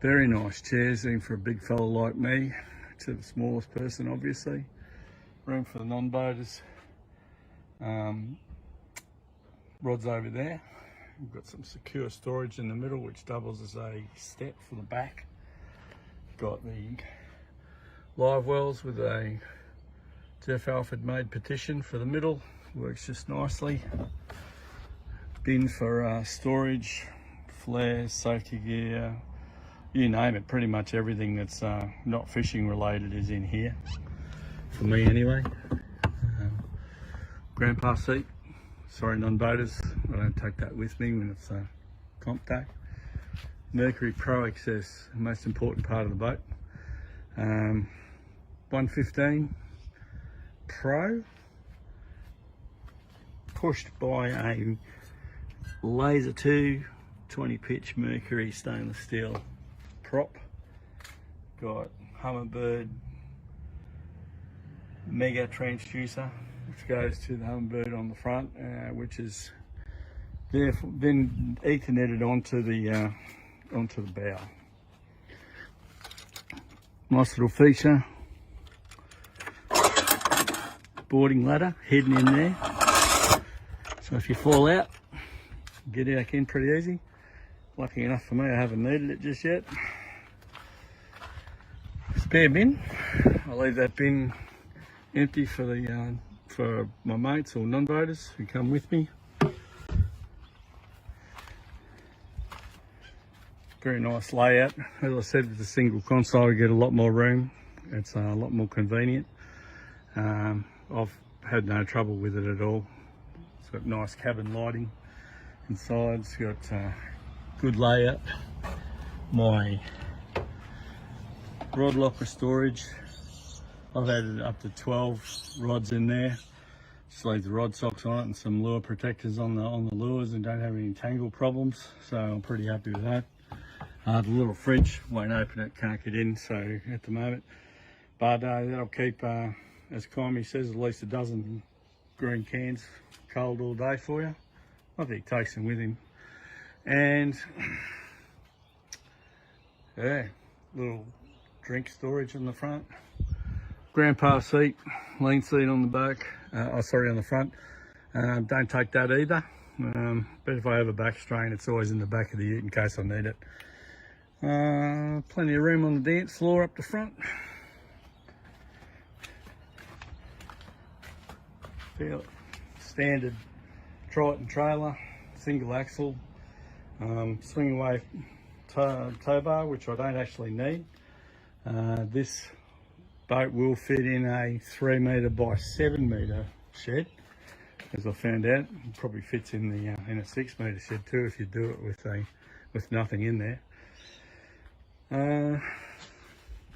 very nice chairs, even for a big fella like me, to the smallest person obviously. Room for the non-boaters. Rods over there. We've got some secure storage in the middle, which doubles as a step for the back. Got the live wells with a Jeff Alford made petition for the middle, works just nicely. Bin for storage, flares, safety gear, you name it. Pretty much everything that's not fishing related is in here, for me anyway. Grandpa seat, sorry non-boaters, I don't take that with me when it's comp day. Mercury Pro Access, the most important part of the boat. 115 Pro, pushed by a Laser 2 20 pitch Mercury stainless steel prop. Got Humminbird Mega transducer, which goes to the Humminbird on the front, which is then Ethernetted onto the bow. Nice little feature. Boarding ladder hidden in there, so if you fall out, get back in pretty easy. Lucky enough for me, I haven't needed it just yet. Spare bin. I'll leave that bin empty for the for my mates or non-boaters who come with me. Very nice layout. As I said, with the single console you get a lot more room. It's a lot more convenient. I've had no trouble with it at all. It's got nice cabin lighting inside. It's got good layout. My rod locker storage, I've added up to 12 rods in there. Just leave the rod socks on it and some lure protectors on the lures, and don't have any tangle problems, so I'm pretty happy with that. The little fridge, won't open it, can't get in, so at the moment, but that'll keep, as Kymie says, at least a dozen green cans cold all day for you. I think he takes them with him. And yeah, little drink storage on the front. Grandpa seat, lean seat on the back, on the front. Don't take that either, but if I have a back strain, it's always in the back of the ute in case I need it. Plenty of room on the dance floor up the front. Fairly standard Triton trailer, single axle, swing away tow bar, which I don't actually need. This boat will fit in a 3 metre by 7 metre shed, as I found out. It probably fits in the in a 6 metre shed too if you do it with nothing in there.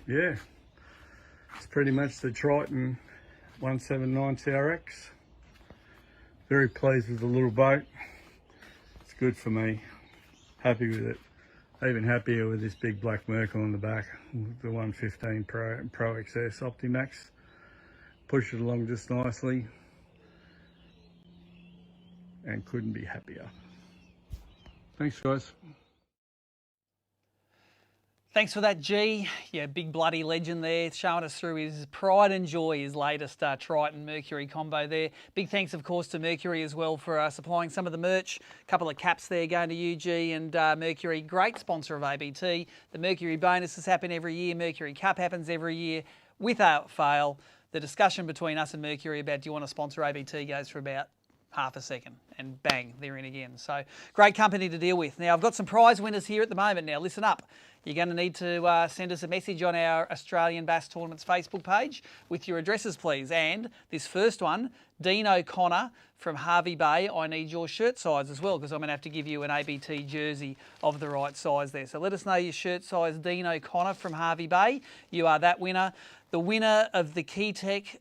Yeah, it's pretty much the Triton 179 TRX. Very pleased with the little boat. It's good for me. happy with it. Even happier with this big black Merkel on the back, the 115 Pro XS Optimax. Pushed it along just nicely and couldn't be happier. Thanks, guys. Thanks for that, G. Yeah, big bloody legend there, showing us through his pride and joy, his latest Triton Mercury combo there. Big thanks, of course, to Mercury as well for supplying some of the merch. A couple of caps there going to UG and Mercury, great sponsor of ABT. The Mercury bonuses happen every year. Mercury Cup happens every year without fail. The discussion between us and Mercury about do you want to sponsor ABT goes for about half a second and bang, they're in again. So great company to deal with. Now, I've got some prize winners here at the moment. Now, listen up. You're going to need to send us a message on our Australian Bass Tournaments Facebook page with your addresses, please. And this first one, Dean O'Connor from Harvey Bay, I need your shirt size as well because I'm going to have to give you an ABT jersey of the right size there. So let us know your shirt size, Dean O'Connor from Harvey Bay. You are that winner. The winner of the Keitech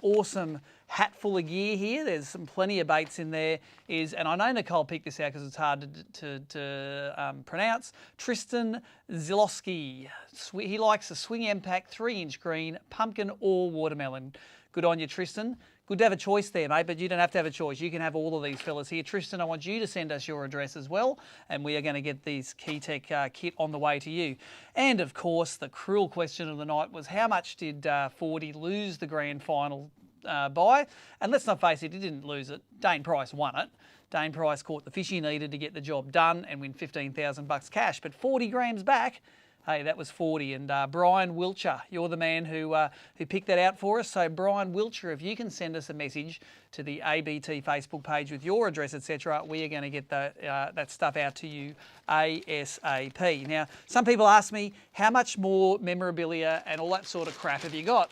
awesome hat full of gear here. There's plenty of baits in there. And I know Nicole picked this out because it's hard to pronounce. Tristan Zilowski. He likes a Swing Impact 3-inch green, pumpkin or watermelon. Good on you, Tristan. Good to have a choice there, mate, but you don't have to have a choice. You can have all of these fellas here. Tristan, I want you to send us your address as well, and we are going to get these Keitech kit on the way to you. And, of course, the cruel question of the night was how much did Fordy lose the grand final by? And let's not face it, he didn't lose it. Dane Price won it. Dane Price caught the fish he needed to get the job done and win $15,000 cash. But 40 grams back, hey, that was 40. And Brian Wiltshire, you're the man who picked that out for us. So Brian Wiltshire, if you can send us a message to the ABT Facebook page with your address, etc., we are going to get that stuff out to you ASAP. Now, some people ask me, how much more memorabilia and all that sort of crap have you got?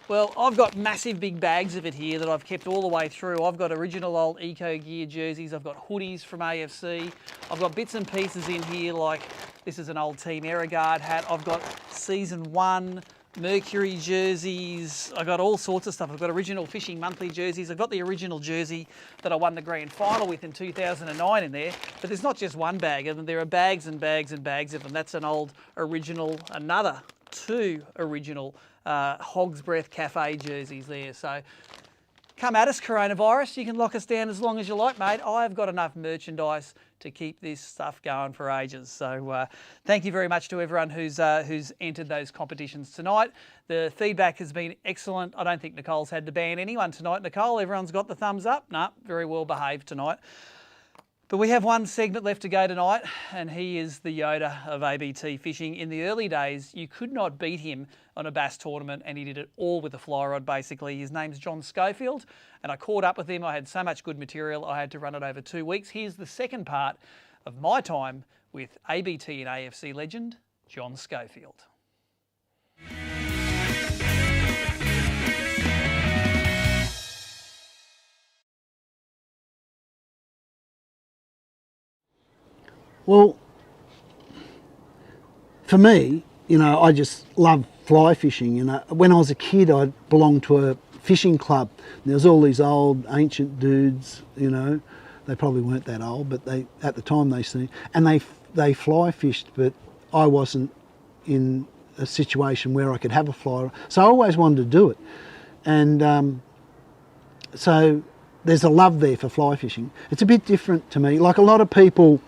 Well, I've got massive big bags of it here that I've kept all the way through. I've got original old Eco Gear jerseys. I've got hoodies from AFC. I've got bits and pieces in here like this is an old Team Aerogard hat. I've got Season 1 Mercury jerseys. I've got all sorts of stuff. I've got original Fishing Monthly jerseys. I've got the original jersey that I won the grand final with in 2009 in there. But there's not just one bag of them. There are bags and bags and bags of them. That's an old original, another 2 original Hog's Breath Cafe jerseys there. So come at us, coronavirus. You can lock us down as long as you like, mate. I've got enough merchandise to keep this stuff going for ages. So thank you very much to everyone who's entered those competitions tonight. The feedback has been excellent. I don't think Nicole's had to ban anyone tonight. Nicole, everyone's got the thumbs up? No, very well behaved tonight. But we have one segment left to go tonight, and he is the Yoda of ABT fishing. In the early days, you could not beat him on a bass tournament, and he did it all with a fly rod, basically. His name's John Schofield, and I caught up with him. I had so much good material, I had to run it over 2 weeks. Here's the second part of my time with ABT and AFC legend, John Schofield. Well, for me, I just love fly fishing. When I was a kid, I belonged to a fishing club. There was all these old ancient dudes, they probably weren't that old, but at the time they seemed, and they fly fished, but I wasn't in a situation where I could have a fly. So I always wanted to do it. And so there's a love there for fly fishing. It's a bit different to me. Like a lot of people,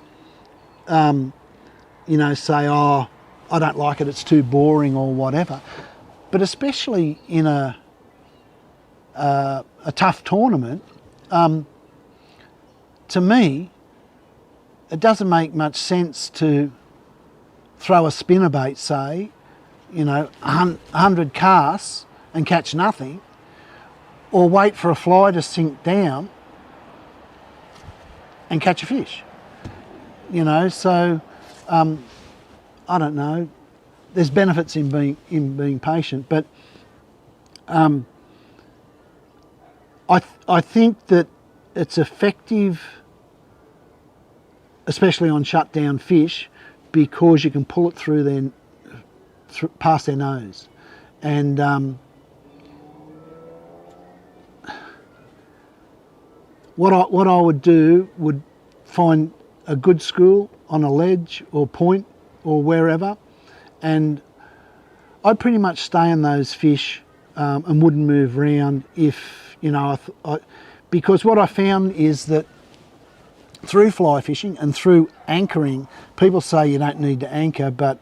say, oh, I don't like it, it's too boring or whatever. But especially in a tough tournament, to me, it doesn't make much sense to throw a spinnerbait, say, 100 casts and catch nothing, or wait for a fly to sink down and catch a fish. So I don't know. There's benefits in being patient, but I think that it's effective, especially on shut down fish, because you can pull it through past their nose, and what I would do would find a good school. on a ledge or point or wherever, and I'd pretty much stay on those fish and wouldn't move around if, you know, because what I found is that through fly fishing and through anchoring, people say you don't need to anchor, but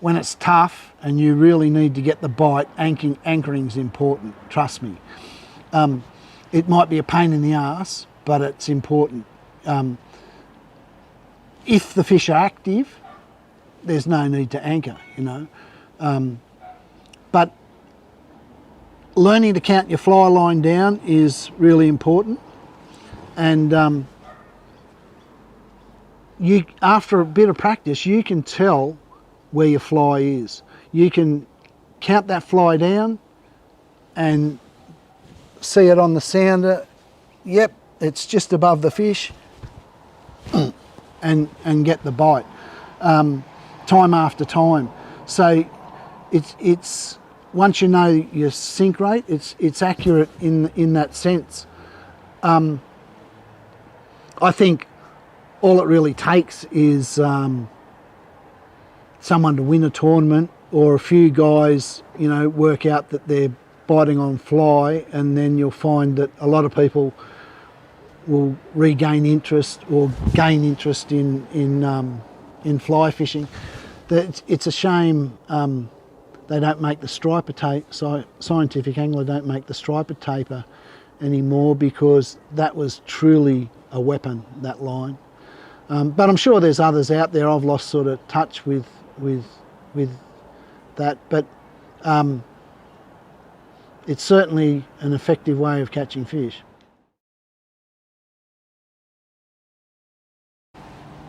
when it's tough and you really need to get the bite, anchoring is important, trust me. It might be a pain in the ass, but it's important. If the fish are active, there's no need to anchor, you know. But learning to count your fly line down is really important. And after a bit of practice, you can tell where your fly is. You can count that fly down and see it on the sounder. Yep, it's just above the fish, and get the bite time after time. So it's once you know your sink rate, it's accurate in that sense. I think all it really takes is someone to win a tournament, or a few guys, you know, work out that they're biting on fly, and then you'll find that a lot of people will regain interest or gain interest in fly fishing. It's a shame they don't make the striper tape. Scientific angler don't make the striper taper anymore, because that was truly a weapon, that line. But I'm sure there's others out there. I've lost sort of touch with that, but it's certainly an effective way of catching fish.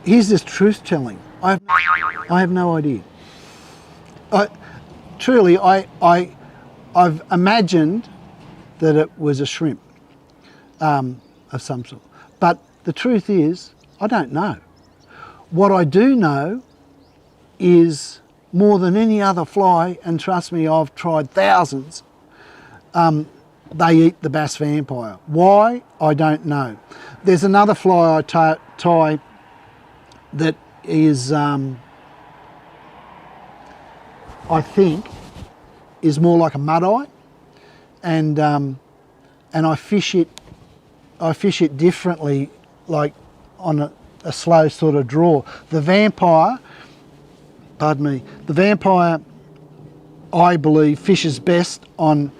Here's this truth telling. I have no idea. I've imagined that it was a shrimp of some sort, but the truth is I don't know. What I do know is, more than any other fly, and trust me, I've tried thousands, they eat the bass vampire. Why? I don't know. There's another fly I tie that is, I think, is more like a mud-eye, and I fish it differently, like on a slow sort of draw. The vampire, pardon me, the vampire, I believe, fishes best on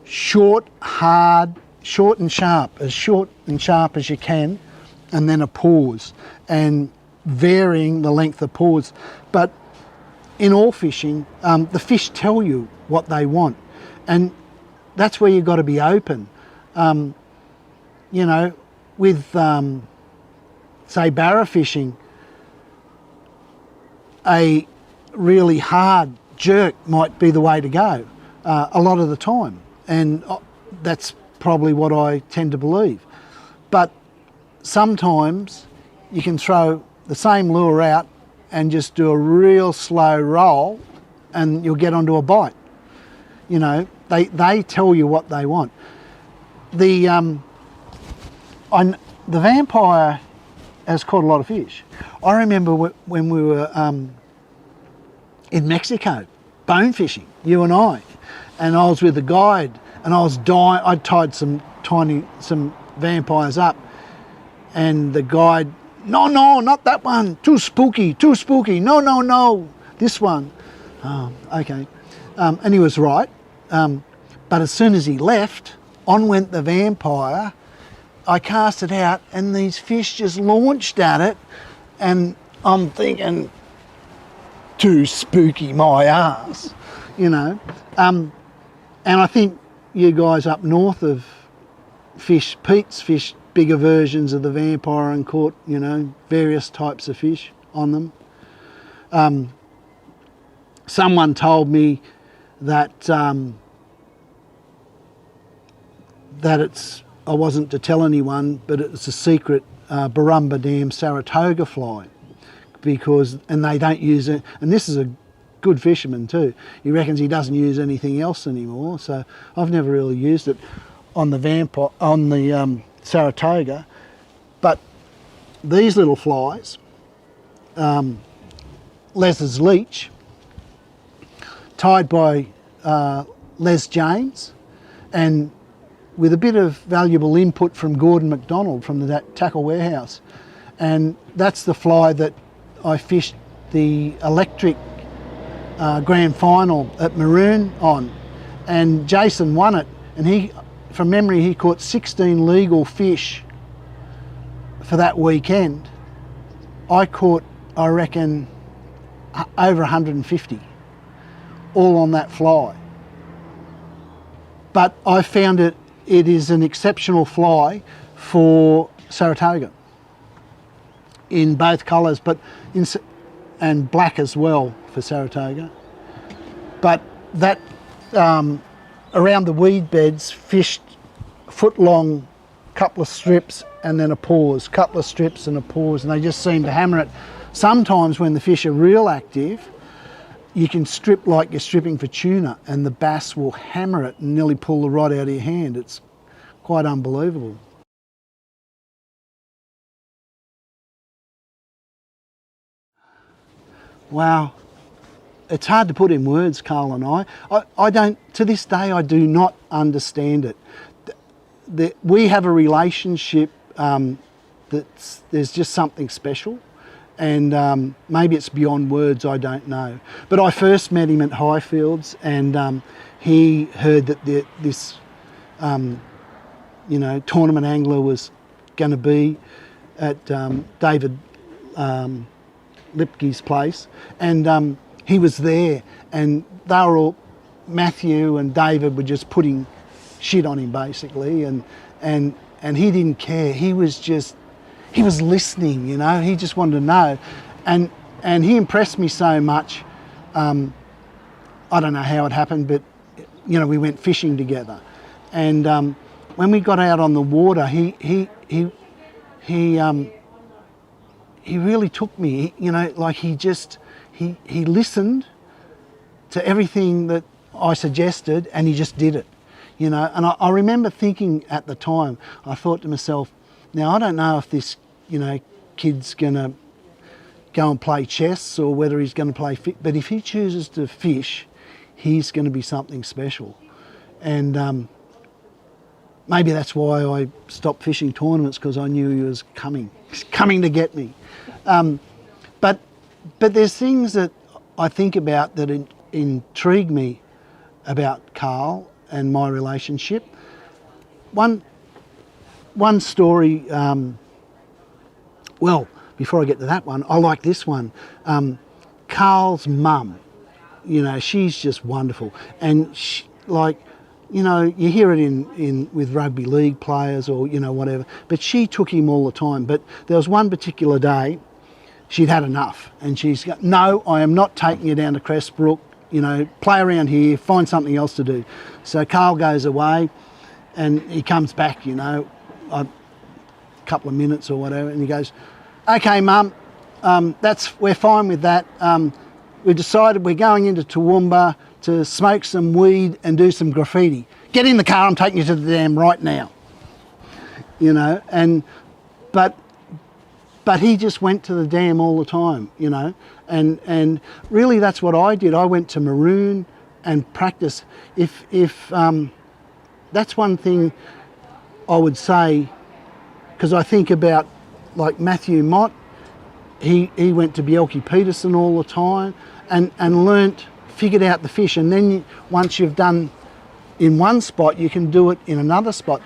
short, hard, short and sharp as you can, and then a pause, and varying the length of pause. But in all fishing, the fish tell you what they want, and that's where you've got to be open. You know, with say barra fishing, a really hard jerk might be the way to go a lot of the time, and that's probably what I tend to believe. But sometimes you can throw the same lure out and just do a real slow roll, and you'll get onto a bite. You know, they tell you what they want. The vampire has caught a lot of fish. I remember when we were in Mexico, bone fishing, you and I was with a guide, and I was dying. I'd tied some vampires up, and the guide, no, not that one, too spooky, no, this one. Oh, okay. And he was right, but as soon as he left, on went the vampire. I cast it out, and these fish just launched at it, and I'm thinking, too spooky my ass, you know. And I think you guys up north have Pete's fished bigger versions of the vampire and caught, you know, various types of fish on them. Someone told me that I wasn't to tell anyone, but it's a secret Barumba Dam Saratoga fly, and they don't use it, and this is a good fisherman too. He reckons he doesn't use anything else anymore, so I've never really used it on the Saratoga. But these little flies Les's leech, tied by Les James, and with a bit of valuable input from Gordon McDonald from the tackle warehouse. And that's the fly that I fished the electric grand final at Maroon on. And Jason won it, and he, from memory, he caught 16 legal fish for that weekend. I caught, I reckon, over 150, all on that fly. But I found it is an exceptional fly for Saratoga in both colours, but and black as well for Saratoga. But that around the weed beds, fished foot-long, couple of strips and then a pause, couple of strips and a pause, and they just seem to hammer it. Sometimes when the fish are real active, you can strip like you're stripping for tuna, and the bass will hammer it and nearly pull the rod out of your hand. It's quite unbelievable. Wow. It's hard to put in words, Carl and I don't, to this day, I do not understand it. We have a relationship there's just something special, and maybe it's beyond words, I don't know. But I first met him at Highfields, and he heard that this tournament angler was going to be at David Lipke's place, and he was there, and they were all, Matthew and David were just putting shit on him basically, and he didn't care. He was listening, he just wanted to know, and he impressed me so much. I don't know how it happened, but we went fishing together, and when we got out on the water, he really took me, like he listened to everything that I suggested, and he just did it, and I remember thinking at the time, I thought to myself, now I don't know if this, kid's gonna go and play chess or whether he's gonna play but if he chooses to fish, he's gonna be something special. And maybe that's why I stopped fishing tournaments, because I knew he was coming to get me. But there's things that I think about that intrigue me about Carl and my relationship. One story, well, before I get to that one, I like this one. Carl's mum, she's just wonderful. And she, you hear it in with rugby league players or, whatever, but she took him all the time. But there was one particular day, she'd had enough, and she's got, no, I am not taking you down to Crestbrook, play around here, find something else to do. So Carl goes away, and he comes back, a couple of minutes or whatever, and he goes, okay, Mum, we're fine with that. We decided we're going into Toowoomba to smoke some weed and do some graffiti. Get in the car, I'm taking you to the dam right now. But he just went to the dam all the time, and really that's what I did. I went to Maroon and practiced. If that's one thing I would say, because I think about like Matthew Mott, he went to Bjelke Peterson all the time and figured out the fish, and then once you've done in one spot, you can do it in another spot.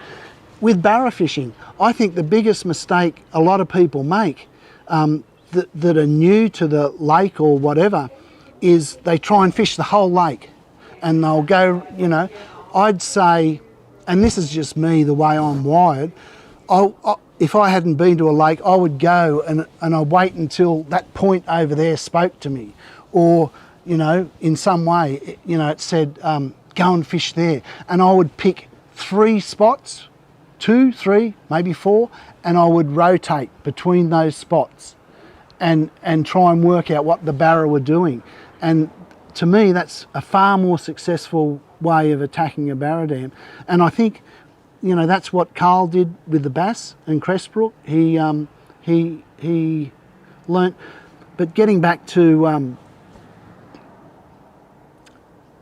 With barra fishing, I think the biggest mistake a lot of people make that are new to the lake or whatever is they try and fish the whole lake, and they'll go, I'd say, and this is just me, the way I'm wired, if I hadn't been to a lake, I would go and I'd wait until that point over there spoke to me, or, in some way, it said, go and fish there. And I would pick 3 spots, 2, 3, maybe 4, and I would rotate between those spots and try and work out what the barra were doing. And to me, that's a far more successful way of attacking a barra dam. And I think, that's what Carl did with the bass and Crestbrook. He learnt. But getting back to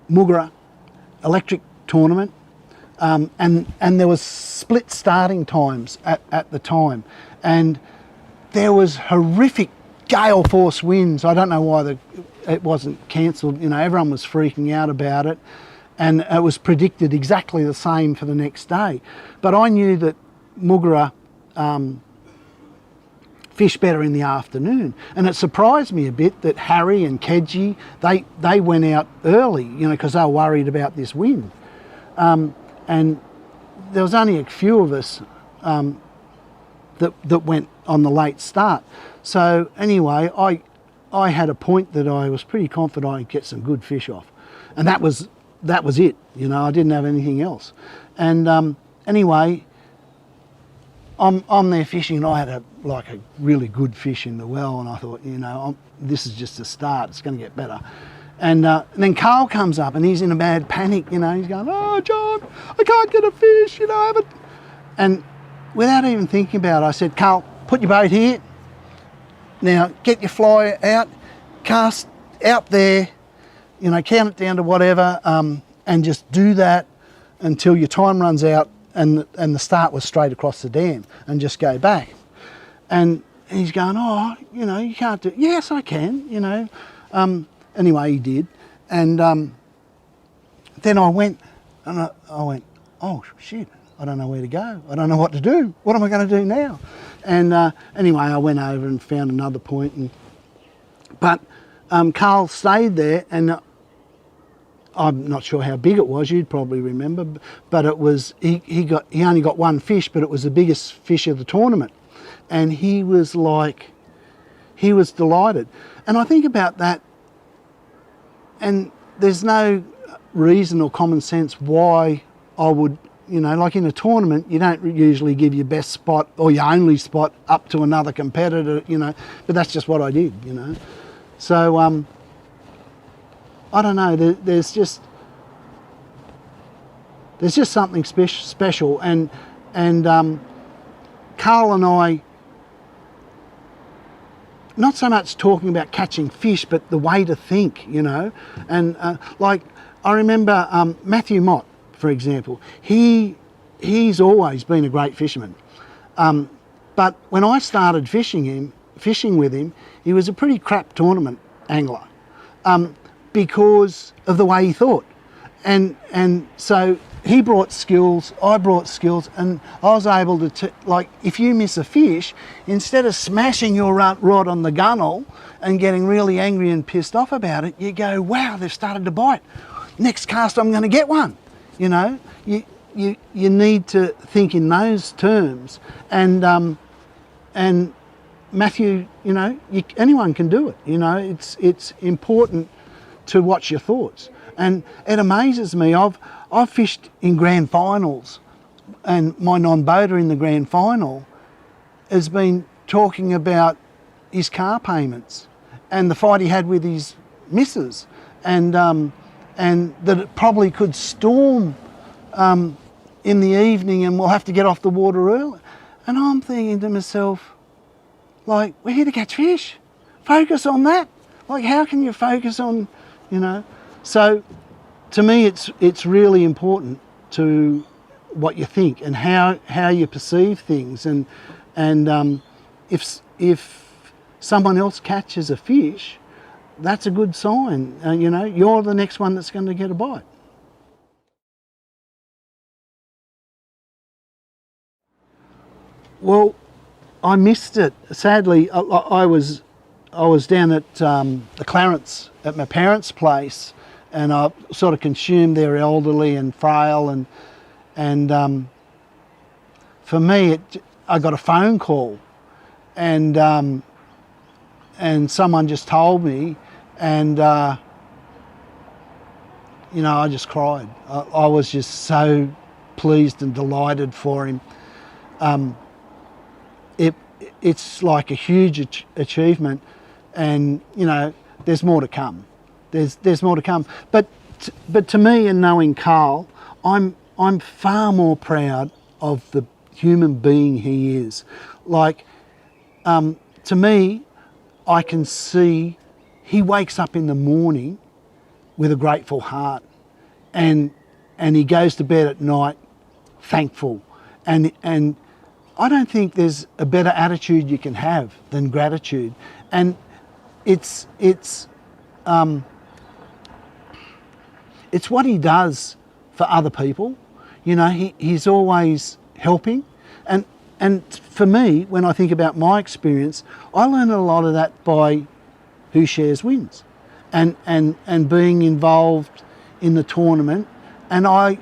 Muggera electric tournament, and there was split starting times at the time, and there was horrific gale force winds. I don't know why it wasn't cancelled. You know, everyone was freaking out about it, and it was predicted exactly the same for the next day. But I knew that Muggera fish better in the afternoon, and it surprised me a bit that Harry and Kedgie, they went out early, you know, because they were worried about this wind. And there was only a few of us that went on the late start. So anyway, I had a point that I was pretty confident I'd get some good fish off, and that was it. You know, I didn't have anything else. And anyway, I'm there fishing, and I had a really good fish in the well, and I thought, you know, this is just a start. It's going to get better. And then Carl comes up, and he's in a bad panic. You know, he's going, "Oh, John, I can't get a fish. You know, I haven't." And without even thinking about it, I said, "Carl, put your boat here. Now get your fly out, cast out there. You know, count it down to whatever, and just do that until your time runs out." And the start was straight across the dam, and just go back. And he's going, "Oh, you know, you can't do it." "Yes, I can, you know." Anyway, he did. And then I went, and I went, "Oh, shit, I don't know where to go. I don't know what to do. What am I going to do now?" And anyway, I went over and found another point. But Carl stayed there, and I'm not sure how big it was. You'd probably remember, but it was he only got one fish, but it was the biggest fish of the tournament, and he was delighted. And I think about that, and there's no reason or common sense why I would, you know, like in a tournament, you don't usually give your best spot or your only spot up to another competitor, you know, but that's just what I did, you know. So I don't know, there's just something special, and Carl and I, not so much talking about catching fish, but the way to think, you know. And like I remember Matthew Mott, for example, he's always been a great fisherman, but when I started fishing with him, he was a pretty crap tournament angler. Because of the way he thought, and so he brought skills, I brought skills, and I was able to like, if you miss a fish, instead of smashing your rod on the gunnel and getting really angry and pissed off about it, you go, "Wow, they've started to bite. Next cast I'm going to get one." You know, you need to think in those terms, and Matthew, you know, anyone can do it. You know, it's important to watch your thoughts. And it amazes me, I've fished in grand finals, and my non-boater in the grand final has been talking about his car payments and the fight he had with his missus, and that it probably could storm in the evening and we'll have to get off the water early. And I'm thinking to myself, like, we're here to catch fish. Focus on that. Like, how can you focus on, you know? So to me, it's really important to what you think and how you perceive things. And if someone else catches a fish, that's a good sign. You know, you're the next one that's going to get a bite. Well, I missed it. Sadly, I was down at the Clarence at my parents' place, and I sort of consumed their elderly and frail, and for me, I got a phone call, and someone just told me, and you know, I just cried. I was just so pleased and delighted for him. It's like a huge achievement, and you know, there's more to come. There's more to come. But to me, and knowing Carl, I'm far more proud of the human being he is. Like, to me, I can see he wakes up in the morning with a grateful heart, and he goes to bed at night thankful, and I don't think there's a better attitude you can have than gratitude, and it's what he does for other people. You know, he's always helping, and for me, when I think about my experience, I learned a lot of that by Who Shares Wins, and being involved in the tournament. And I,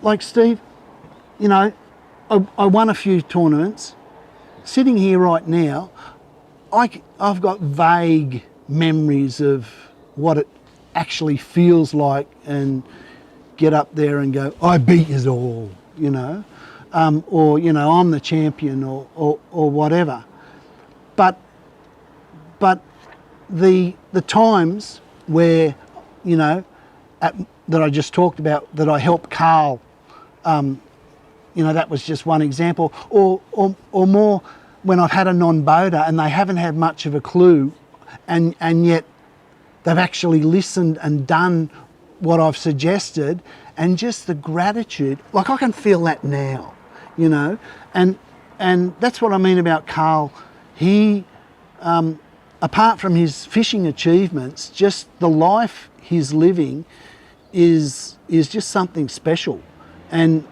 like Steve, you know, I won a few tournaments. Sitting here right now, I've got vague memories of what it actually feels like, and get up there and go, I beat you all, you know, or, you know, I'm the champion, or whatever. But the times where, you know, that I just talked about, that I helped Carl, you know, that was just one example, or more when I've had a non-boater and they haven't had much of a clue, and yet they've actually listened and done what I've suggested, and just the gratitude, like I can feel that now, you know, and that's what I mean about Carl. He, apart from his fishing achievements, just the life he's living is just something special. And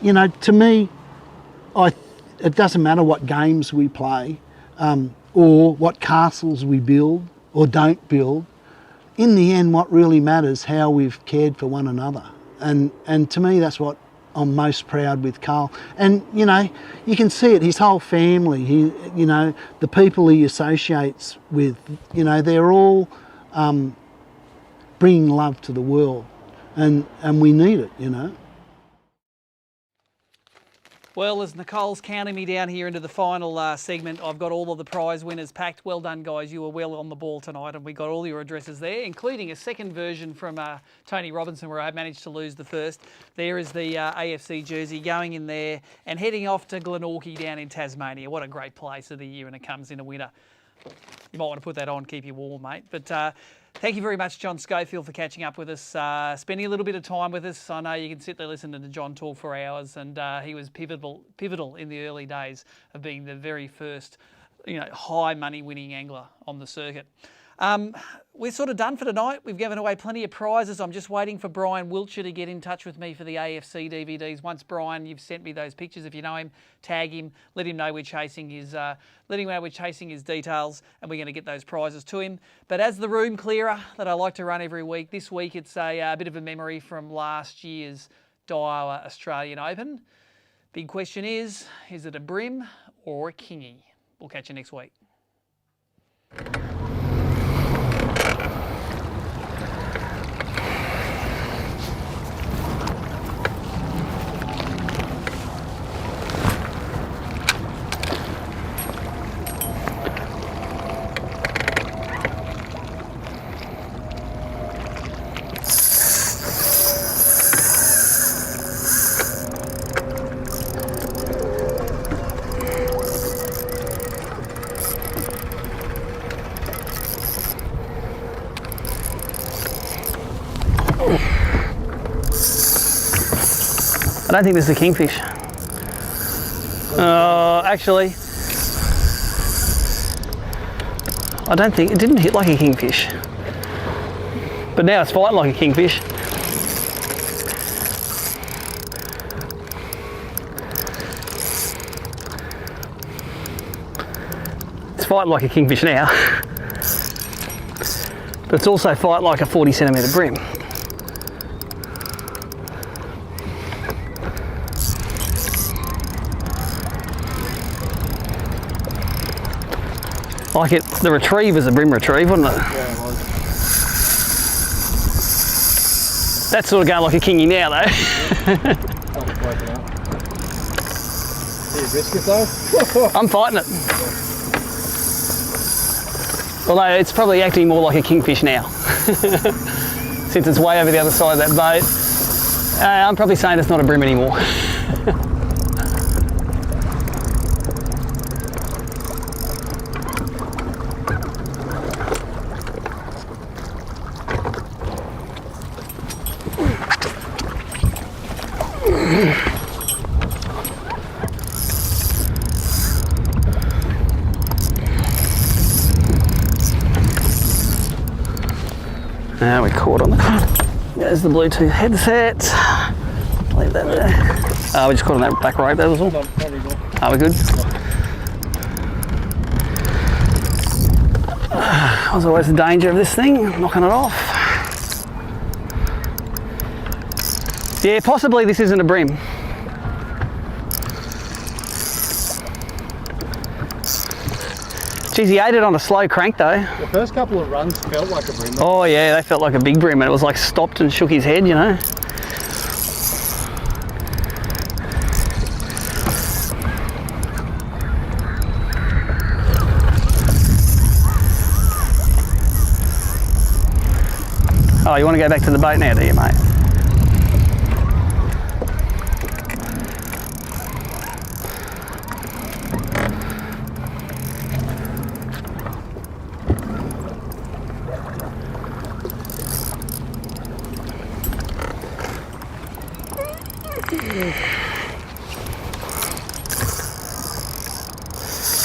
you know, to me, it doesn't matter what games we play, or what castles we build or don't build. In the end, what really matters is how we've cared for one another. And to me, that's what I'm most proud with Carl. And, you know, you can see it, his whole family, you know, the people he associates with, you know, they're all bringing love to the world. And we need it, you know. Well, as Nicole's counting me down here into the final segment, I've got all of the prize winners packed. Well done, guys. You were well on the ball tonight, and we got all your addresses there, including a second version from Tony Robinson, where I managed to lose the first. There is the AFC jersey going in there and heading off to Glenorchy down in Tasmania. What a great place of the year, and it comes in a winter. You might want to put that on, keep you warm, mate. But thank you very much, John Schofield, for catching up with us, spending a little bit of time with us. I know you can sit there listening to John talk for hours, and he was pivotal in the early days of being the very first, you know, high money winning angler on the circuit. We're sort of done for tonight. We've given away plenty of prizes. I'm just waiting for Brian Wiltshire to get in touch with me for the AFC DVDs. Once, Brian, you've sent me those pictures. If you know him, tag him. Let him know we're chasing his details, and we're going to get those prizes to him. But as the room clearer that I like to run every week, this week it's a bit of a memory from last year's Daiwa Australian Open. Big question is it a brim or a kingy? We'll catch you next week. I don't think this is a kingfish. Actually, I don't think, it didn't hit like a kingfish. But now it's fighting like a kingfish. It's fighting like a kingfish now. But it's also fighting like a 40 centimetre brim. Like it, the retrieve was a brim retrieve, wasn't it? Yeah, it was. That's sort of going like a kingy now, though. Yeah. Do you risk it, though? I'm fighting it. Although it's probably acting more like a kingfish now. Since it's way over the other side of that boat. I'm probably saying it's not a brim anymore. Now we're caught on the... There's the Bluetooth headset. Leave that there. We just caught on that back rope, that was all. Are we good? There's always the danger of this thing, knocking it off. Yeah, possibly this isn't a brim. Geez, he ate it on a slow crank though. The first couple of runs felt like a brim. Oh yeah, they felt like a big brim, and it was like stopped and shook his head, you know. Oh, you want to go back to the boat now, do you, mate?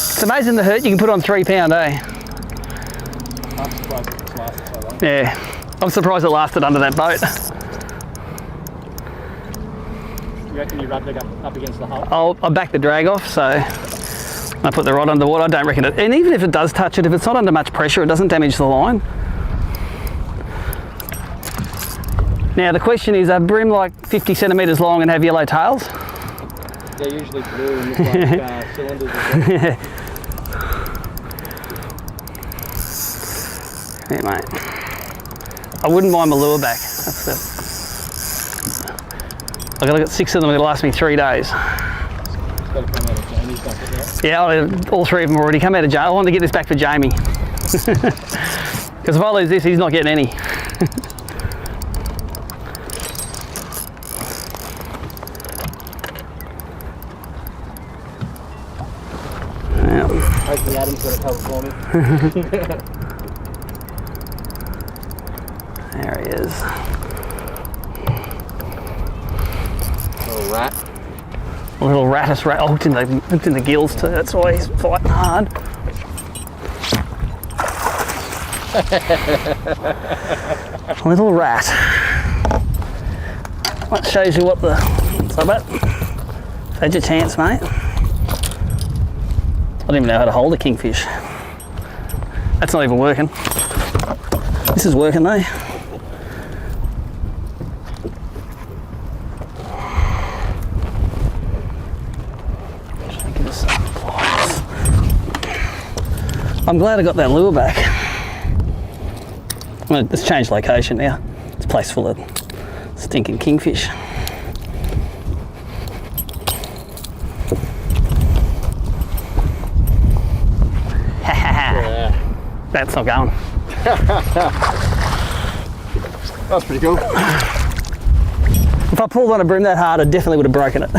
It's amazing the hurt you can put on 3 pound, eh? I'm surprised it's lasted so long. Yeah. I'm surprised it lasted under that boat. You reckon you rubbed it up against the hull? I'll back the drag off, so I put the rod under the water. I don't reckon it, and even if it does touch it, if it's not under much pressure, it doesn't damage the line. Now the question is, are brim like 50 centimetres long and have yellow tails? They're usually blue and look like cylinders as well. Yeah, mate. I wouldn't mind my lure back. That's it. I've got 6 of them. It'll last me 3 days. It's got to come out of Jamie's bucket now. Yeah, all 3 of them already come out of jail. I want to get this back for Jamie. Because if I lose this, he's not getting any. Hopefully Adam's got a cover for me. There he is. Little rat. A little ratus rat. Oh, hooked in the gills too. That's why he's fighting hard. Little rat. That shows you what the... What's up, mate? Had your chance, mate. I don't even know how to hold a kingfish. That's not even working. This is working though. I'm glad I got that lure back. Well, it's changed location now. It's a place full of stinking kingfish. Yeah. That's not going. That's pretty cool. If I pulled on a brim that hard, I definitely would have broken it.